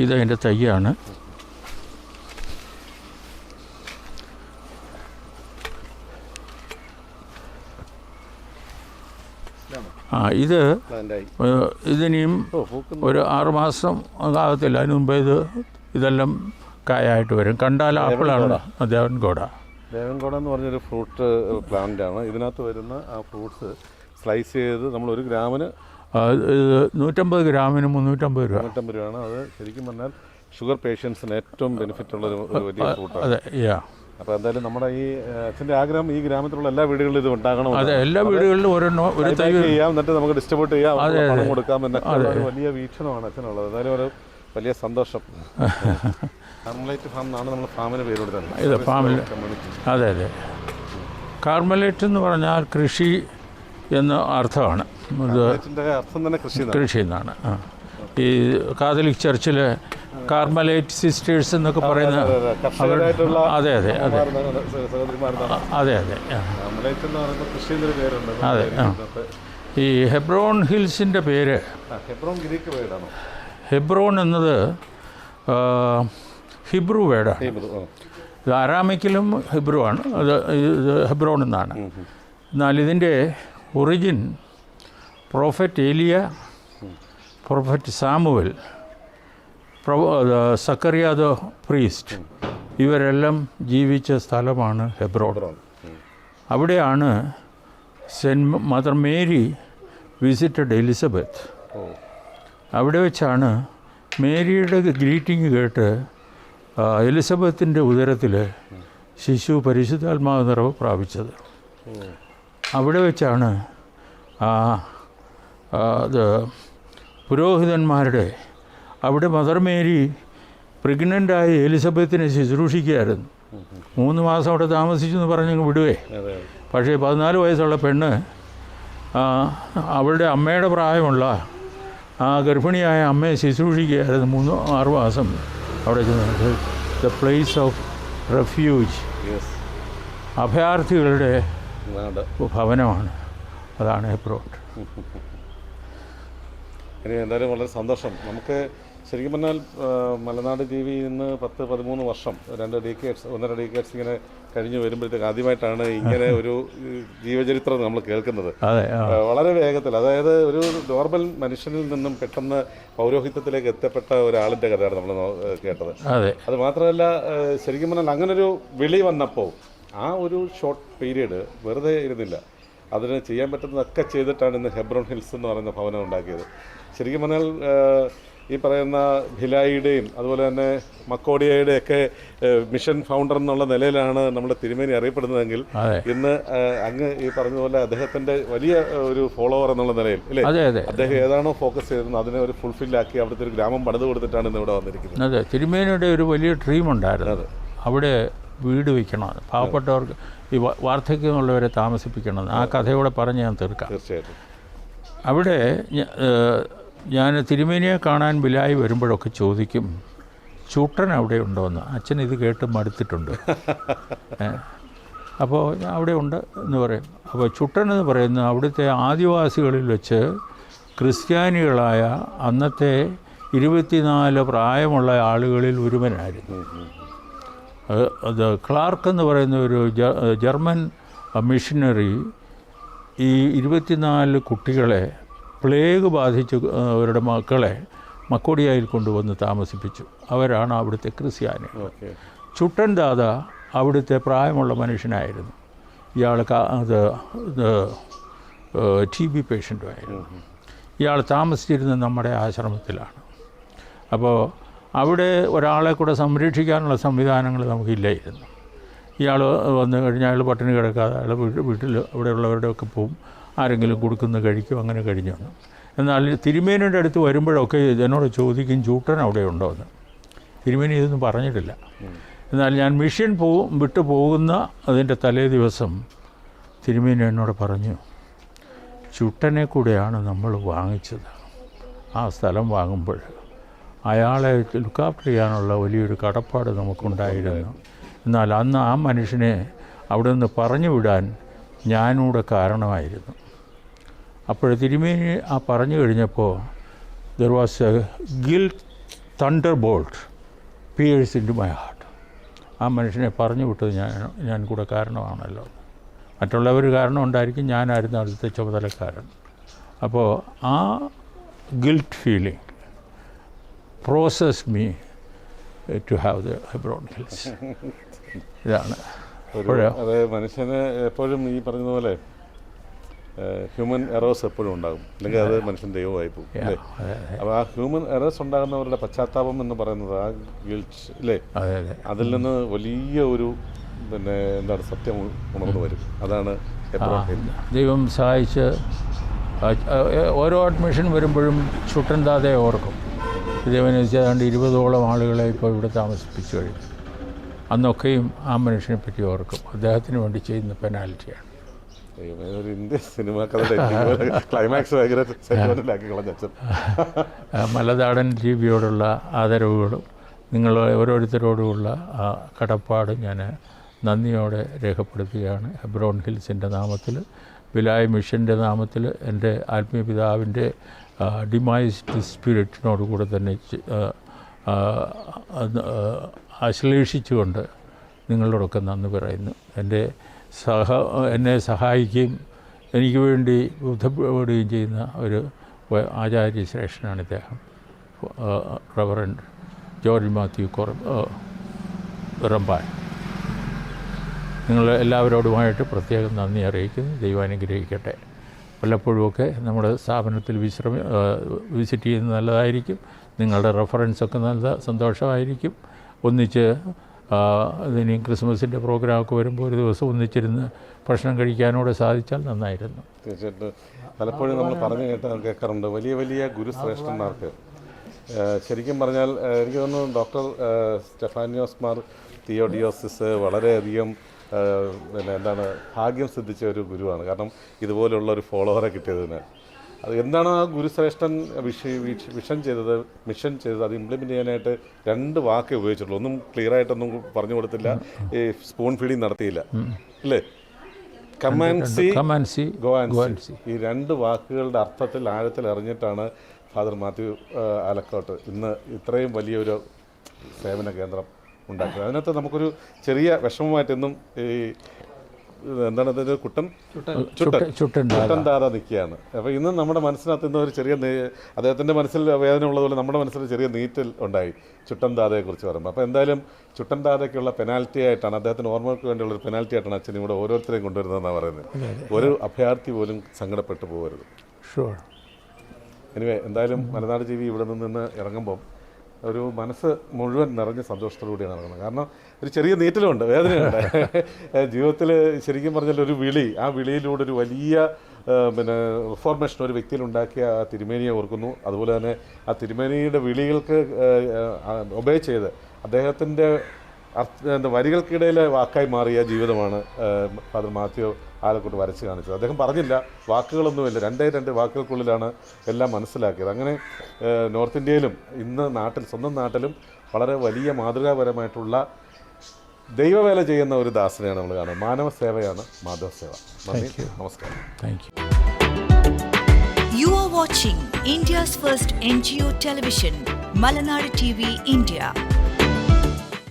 ഇതതിൻ്റെ തയ്യാണ്. ഇതിനിയും ഒരു 6 മാസം ആകത്തില്ല. അതിന് മുമ്പേ ഇതെല്ലാം കായായിട്ട് വരും. കണ്ടാൽ ആപ്പിളാണ് ദേവൻകോട. ദേവൻകോട എന്ന് പറഞ്ഞൊരു ഫ്രൂട്ട് പ്ലാന്റാണ്. ഇതിനകത്ത് വരുന്ന ആ ഫ്രൂട്ട്സ് സ്ലൈസ് ചെയ്ത് നമ്മൾ 1 ഗ്രാമിന് 150 ഗ്രാമിന് 350 രൂപ. 350 രൂപയാണ്. അത് ശരിക്കും പറഞ്ഞാൽ ഷുഗർ പേഷ്യൻസിന് ഏറ്റവും ബെനിഫിറ്റ് ഉള്ള ഒരു വലിയ ഫ്രൂട്ടാണ്. അതെ. അപ്പോൾ എന്തായാലും നമ്മുടെ ഈ അച്ഛൻ്റെ ആഗ്രഹം ഈ ഗ്രാമത്തിലുള്ള എല്ലാ വീടുകളിലും ഇത് ഉണ്ടാകണം. അതെ, എല്ലാ വീടുകളിലും ഒരു തൈ ചെയ്യാം, എന്നിട്ട് നമുക്ക് ഡിസ്ട്രിബ്യൂട്ട് ചെയ്യാം, പണം കൊടുക്കാം എന്നൊക്കെ ഒരു വലിയ വീക്ഷണമാണ് അച്ഛനുള്ളത്. എന്തായാലും ഒരു വലിയ സന്തോഷം. കാർമലൈറ്റ് ഫാം എന്നാണ് നമ്മൾ ഫാമിന് പേര് കൊടുത്തത്. ഇത് ഫാമിൽ. അതെ. കാർമലൈറ്റ് എന്ന് പറഞ്ഞാൽ കൃഷി എന്ന അർത്ഥമാണ്. അർത്ഥം തന്നെ കൃഷി എന്നാണ്. ഈ കാതലിക് ചർച്ചിൽ കാർമലൈറ്റ് സിസ്റ്റേഴ്സ് എന്നൊക്കെ പറയുന്ന അതെ. ഈ ഹെബ്രോൺ ഹിൽസിൻ്റെ പേര് ഹെബ്രോൺ എന്നത് ഹിബ്രു വേർഡാണ്. ഇത് അരാമിക്കിലും ഹിബ്രു ആണ്. ഇത് ഹെബ്രോൺ എന്നാണ്. എന്നാൽ ഇതിൻ്റെ origin prophet Elijah, prophet Samuel, Zechariah the priest, ഇവരെല്ലാം ജീവിച്ച സ്ഥലമാണ് ഹെബ്രോൺ. അവിടെയാണ് മദർ മേരി വിസിറ്റഡ് എലിസബത്ത്. അവിടെ വെച്ചാണ് മേരിയുടെ ഗ്രീറ്റിംഗ് കേട്ട് എലിസബത്തിൻ്റെ ഉദരത്തിൽ ശിശു പരിശുദ്ധാത്മാവ് നിറവ് പ്രാപിച്ചത്. അവിടെ വെച്ചാണ് പുരോഹിതന്മാരുടെ അവിടെ മദർ മേരി പ്രഗ്നൻ്റായി എലിസബത്തിനെ ശുശ്രൂഷിക്കുകയായിരുന്നു. 3 മാസം അവിടെ താമസിച്ചു എന്ന് പറഞ്ഞങ്ങ് വിടുവേ. പക്ഷേ 14 വയസ്സുള്ള പെണ്ണ് അവളുടെ അമ്മയുടെ പ്രായമുള്ള ആ ഗർഭിണിയായ അമ്മയെ ശുശ്രൂഷിക്കുകയായിരുന്നു 3-6 മാസം അവിടെ ചെന്ന്. ദ പ്ലേസ് ഓഫ് റെഫ്യൂജ്, അഭയാർത്ഥികളുടെ ഭവനമാണ്. അതാണ് ഹെബ്രോൺ. എന്തായാലും വളരെ സന്തോഷം. നമുക്ക് ശരിക്കും പറഞ്ഞാൽ മലനാട് ടി വി ഇന്ന് 10-13 വർഷം 1.5 ഡീക്കേഡ്സ് ഇങ്ങനെ കഴിഞ്ഞ് വരുമ്പോഴത്തേക്ക് ആദ്യമായിട്ടാണ് ഇങ്ങനെ ഒരു ജീവചരിത്രം നമ്മൾ കേൾക്കുന്നത്. വളരെ വേഗത്തിൽ, അതായത് ഒരു നോർമൽ മനുഷ്യനിൽ നിന്നും പെട്ടെന്ന് പൗരോഹിത്യത്തിലേക്ക് എത്തപ്പെട്ട ഒരാളിൻ്റെ കഥയാണ് നമ്മൾ കേട്ടത്. അത് മാത്രമല്ല, ശരിക്കും പറഞ്ഞാൽ അങ്ങനൊരു വിളി വന്നപ്പോൾ ആ ഒരു ഷോർട്ട് പീരീഡ് വെറുതെ ഇരുന്നില്ല. അതിന് ചെയ്യാൻ പറ്റുന്നതൊക്കെ ചെയ്തിട്ടാണ് ഇന്ന് ഹെബ്രോൺ ഹിൽസ് എന്ന് പറയുന്ന ഭവനം ഉണ്ടാക്കിയത്. ശരിക്കും പറഞ്ഞാൽ ഈ പറയുന്ന ഭിലായിയുടെയും അതുപോലെ തന്നെ മക്കോഡിയയുടെയൊക്കെ മിഷൻ ഫൗണ്ടർ എന്നുള്ള നിലയിലാണ് നമ്മുടെ തിരുമേനി അറിയപ്പെടുന്നതെങ്കിൽ ഇന്ന് അങ്ങ് ഈ പറഞ്ഞതുപോലെ അദ്ദേഹത്തിൻ്റെ വലിയ ഒരു ഫോളോവർ എന്നുള്ള നിലയിൽ അല്ലേ, അദ്ദേഹം ഏതാണോ ഫോക്കസ് ചെയ്തിരുന്നത് അതിനെ ഒരു ഫുൾഫില്ലാക്കി അവിടുത്തെ ഒരു ഗ്രാമം പണിത് കൊടുത്തിട്ടാണ് ഇന്ന് ഇവിടെ വന്നിരിക്കുന്നത്. അതെ, തിരുമേനിയുടെ ഒരു വലിയ ഡ്രീം ഉണ്ടായിരുന്നു. അവിടെ വീട് വയ്ക്കണം, പാവപ്പെട്ടവർക്ക് ഈ വാർദ്ധക്യമുള്ളവരെ താമസിപ്പിക്കണം. ആ കഥയോടെ പറഞ്ഞ് ഞാൻ തീർക്കാം. തീർച്ചയായിട്ടും. അവിടെ ഞാൻ തിരുമേനിയെ കാണാൻ ബിലായി വരുമ്പോഴൊക്കെ ചോദിക്കും, ചൂട്ടൻ അവിടെ ഉണ്ടോ എന്ന്. അച്ഛൻ ഇത് കേട്ട് മടുത്തിട്ടുണ്ട്. അപ്പോൾ അവിടെ ഉണ്ട് എന്ന് പറയും. അപ്പോൾ ചുട്ടൻ എന്ന് പറയുന്നത് അവിടുത്തെ ആദിവാസികളിൽ വെച്ച് ക്രിസ്ത്യാനികളായ അന്നത്തെ 24 പ്രായമുള്ള ആളുകളിൽ ഒരുവനായിരുന്നു. അത് ക്ലാർക്ക് എന്ന് പറയുന്ന ഒരു ജർമ്മൻ മിഷനറി ഈ 24 കുട്ടികളെ പ്ലേഗ് ബാധിച്ച് അവരുടെ മക്കളെ മക്കോഡിയയിൽ കൊണ്ടുവന്ന് താമസിപ്പിച്ചു. അവരാണ് അവിടുത്തെ ക്രിസ്ത്യാനികൾ. ചുട്ടൻ ദാദ അവിടുത്തെ പ്രായമുള്ള മനുഷ്യനായിരുന്നു. ഇയാൾ TB പേഷ്യൻറ്റുമായിരുന്നു. ഇയാൾ താമസിച്ചിരുന്നത് നമ്മുടെ ആശ്രമത്തിലാണ്. അപ്പോൾ അവിടെ ഒരാളെ കൂടെ സംരക്ഷിക്കാനുള്ള സംവിധാനങ്ങൾ നമുക്കില്ലായിരുന്നു. ഇയാൾ വന്നു കഴിഞ്ഞാൽ അയാൾ പട്ടിണി കിടക്കാതെ അയാൾ വീട്ടിൽ അവിടെയുള്ളവരുടെയൊക്കെ പോവും, ആരെങ്കിലും കൊടുക്കുന്ന കഴിക്കും, അങ്ങനെ കഴിഞ്ഞു. എന്നാൽ തിരുമേനിയുടെ അടുത്ത് വരുമ്പോഴൊക്കെ എന്നോട് ചോദിക്കും ചൂട്ടൻ അവിടെ ഉണ്ടോ എന്ന്. തിരുമേനി ഇതൊന്നും പറഞ്ഞിട്ടില്ല. എന്നാൽ ഞാൻ മിഷൻ വിട്ടു പോകുന്ന അതിൻ്റെ തലേ ദിവസം തിരുമേനി എന്നോട് പറഞ്ഞു, ചുട്ടനെ കൂടെയാണ് നമ്മൾ വാങ്ങിച്ചത്. ആ സ്ഥലം വാങ്ങുമ്പോൾ അയാളെ ലുക്കാപ്റ്റ് ചെയ്യാനുള്ള വലിയൊരു കടപ്പാട് നമുക്കുണ്ടായിരുന്നു. എന്നാൽ അന്ന് ആ മനുഷ്യനെ അവിടെ നിന്ന് പറഞ്ഞു വിടാൻ ഞാനൂടെ കാരണമായിരുന്നു. അപ്പോൾ തിരുമേനി ആ പറഞ്ഞു കഴിഞ്ഞപ്പോൾ there was a guilt thunderbolt pierce into my heart. ആ മനുഷ്യനെ പറഞ്ഞു വിട്ടത് ഞാൻ കൂടെ കാരണമാണല്ലോ. മറ്റുള്ളവർ കാരണം ഉണ്ടായിരിക്കും, ഞാനായിരുന്നു അടുത്ത ചുമതലക്കാരൻ. അപ്പോൾ ആ guilt feeling process me to have the Hebron hills. ഇതാണ് അതെ, മനുഷ്യന് എപ്പോഴും ഈ പറഞ്ഞതുപോലെ ഹ്യൂമൻ എറേഴ്സ് എപ്പോഴും ഉണ്ടാകും, അല്ലെങ്കിൽ അത് മനുഷ്യൻ ദൈവമായി പോകും അല്ലേ. അപ്പോൾ ആ ഹ്യൂമൻ എറേഴ്സ് ഉണ്ടാകുന്നവരുടെ പശ്ചാത്താപം എന്ന് പറയുന്നത് ആ ഗിൽറ്റ് അല്ലേ, അതിൽ നിന്ന് വലിയ ഒരു പിന്നെ എന്താണ് സത്യം ഉണർന്നു വരും. അതാണ് ദൈവം സഹായിച്ച് ഓരോ അഡ്മിഷൻ വരുമ്പോഴും ചുട്ടൻ ദാതയെ ഓർക്കും. ഇതേവനെ ഏതാണ്ട് 20ഓളം ആളുകളെ ഇപ്പോൾ ഇവിടെ താമസിപ്പിച്ചു കഴിഞ്ഞു. അന്നൊക്കെയും ആ മനുഷ്യനെ പറ്റി ഓർക്കും. അദ്ദേഹത്തിന് വേണ്ടി ചെയ്യുന്ന പെനാൽറ്റിയാണ്. ഒരു ഇന്ത്യൻ സിനിമ ക്ലൈമാക്സ് ഭയങ്കര മലനാടൻ ജീവിയോടുള്ള ആദരവുകളും നിങ്ങൾ ഓരോരുത്തരോടുമുള്ള ആ കടപ്പാട് ഞാൻ നന്ദിയോടെ രേഖപ്പെടുത്തുകയാണ്. ഹെബ്രോൺ ഹിൽസിൻ്റെ നാമത്തിൽ, വിലായ മിഷൻ്റെ നാമത്തിൽ, എൻ്റെ ആത്മീയ പിതാവിൻ്റെ ഡിമൈസ്ഡ് സ്പിരിറ്റിനോടുകൂടെ തന്നെ ആശ്ലേഷിച്ചുകൊണ്ട് നിങ്ങളോടൊക്കെ നന്ദി പറയുന്നു. എന്നെ സഹായിക്കുകയും എനിക്ക് വേണ്ടി ബുദ്ധപ്പെടുകയും ചെയ്യുന്ന ഒരു ആചാര്യ ശ്രേഷ്ഠനാണ് ഇദ്ദേഹം, റവറൻഡ് ജോർജ് മാത്യു റമ്പാൻ. നിങ്ങൾ എല്ലാവരോടുമായിട്ട് പ്രത്യേകം നന്ദി അറിയിക്കുന്നു. ദൈവം അനുഗ്രഹിക്കട്ടെ. വല്ലപ്പോഴുമൊക്കെ നമ്മുടെ സ്ഥാപനത്തിൽ വിസിറ്റ് ചെയ്യുന്നത് നല്ലതായിരിക്കും. നിങ്ങളുടെ റെഫറൻസൊക്കെ നല്ല സന്തോഷമായിരിക്കും. ഒന്നിച്ച് ഇനി ക്രിസ്മസിൻ്റെ പ്രോഗ്രാമൊക്കെ വരുമ്പോൾ ഒരു ദിവസം ഒന്നിച്ചിരുന്ന് ഭക്ഷണം കഴിക്കാനൂടെ സാധിച്ചാൽ നന്നായിരുന്നു. തീർച്ചയായിട്ടും പലപ്പോഴും നമ്മൾ പറഞ്ഞു കേൾക്കാറുണ്ട് വലിയ വലിയ ഗുരുശ്രേഷ്ഠന്മാർക്ക്. ശരിക്കും പറഞ്ഞാൽ എനിക്ക് തോന്നുന്നു ഡോക്ടർ സ്റ്റെഫാനിയോസ് മാർ തിയോഡിയോസിസ് വളരെയധികം പിന്നെ എന്താണ് ഭാഗ്യം സിദ്ധിച്ച ഒരു ഗുരുവാണ്. കാരണം ഇതുപോലുള്ള ഒരു ഫോളോവറെ കിട്ടിയതിന് അത് എന്താണ് ആ ഗുരുശ്രേഷ്ഠൻ മിഷൻ ചെയ്തത് അത് ഇംപ്ലിമെൻ്റ് ചെയ്യാനായിട്ട് 2 വാക്കേ ഉപയോഗിച്ചിട്ടുള്ളൂ. ഒന്നും ക്ലിയറായിട്ടൊന്നും പറഞ്ഞു കൊടുത്തില്ല, ഈ സ്പൂൺ ഫീഡിങ് നടത്തിയില്ല അല്ലേ. കമാൻസി ഗോആൻസി, ഈ 2 വാക്കുകളുടെ അർത്ഥത്തിൽ ആഴത്തിൽ അറിഞ്ഞിട്ടാണ് ഫാദർ മാത്യു ആലക്കോട്ട് ഇന്ന് ഇത്രയും വലിയൊരു സേവന കേന്ദ്രം ഉണ്ടാക്കുക. അതിനകത്ത് നമുക്കൊരു ചെറിയ വിഷമമായിട്ടെന്നും ഈ എന്താണ് അതിൻ്റെ ചുട്ടൻ ദാത നിൽക്കുകയാണ്. അപ്പോൾ ഇന്ന് നമ്മുടെ മനസ്സിനകത്ത് ഇന്ന് ഒരു ചെറിയ അദ്ദേഹത്തിൻ്റെ മനസ്സിൽ വേദന ഉള്ളതുപോലെ നമ്മുടെ മനസ്സിൽ ചെറിയ നീറ്റൽ ഉണ്ടായി ചുട്ടൻ ദാതയെക്കുറിച്ച് പറയുമ്പോൾ. അപ്പോൾ എന്തായാലും ചുട്ടൻ ദാതയ്ക്കുള്ള പെനാൽറ്റി ആയിട്ടാണ്, അദ്ദേഹത്തിന് ഓർമ്മകൾക്ക് വേണ്ടിയുള്ളൊരു പെനാൽറ്റി ആയിട്ടാണ് അച്ഛൻ ഇവിടെ ഓരോരുത്തരെയും കൊണ്ടുവരുന്നതെന്നാണ് പറയുന്നത്. ഒരു അഭയാർത്ഥി പോലും സങ്കടപ്പെട്ടു പോകരുത്. എനിവേ എന്തായാലും മലനാട് ജീവി ഇവിടെ നിന്ന് ഇറങ്ങുമ്പം ഒരു മനസ്സ് മുഴുവൻ നിറഞ്ഞ സന്തോഷത്തോടുകൂടിയാണ് ഇറങ്ങുന്നത്. കാരണം ഒരു ചെറിയ നീറ്റലുണ്ട്, വേദനയുണ്ട്. ജീവിതത്തിൽ ശരിക്കും പറഞ്ഞാൽ ഒരു വിളി, ആ വിളിയിലൂടെ ഒരു വലിയ പിന്നെ റിഫോർമേഷൻ ഒരു വ്യക്തിയിലുണ്ടാക്കിയ ആ തിരുമേനിയെ ഓർക്കുന്നു. അതുപോലെ തന്നെ ആ തിരുമേനിയുടെ വിളികൾക്ക് ഒബേ ചെയ്ത് അദ്ദേഹത്തിൻ്റെ വരികൾക്കിടയിലെ വാക്കായി മാറിയ ജീവിതമാണ് ഫാദർ മാത്യു ആലക്കോട്ട് വരച്ച് കാണിച്ചത്. അദ്ദേഹം പറഞ്ഞില്ല, വാക്കുകളൊന്നുമില്ല, 2 വാക്കുകൾക്കുള്ളിലാണ് എല്ലാം മനസ്സിലാക്കിയത്. അങ്ങനെ നോർത്ത് ഇന്ത്യയിലും ഇന്ന് സ്വന്തം നാട്ടിലും വളരെ വലിയ മാതൃകാപരമായിട്ടുള്ള ദൈവവേല ചെയ്യുന്ന ഒരു ദാസനെയാണ് നമ്മൾ കാണുന്നത്. മാനവ സേവയാണ് മാധവ സേവ. നന്ദി, നമസ്കാരം. You are watching India's first NGO television, Malanadu TV India.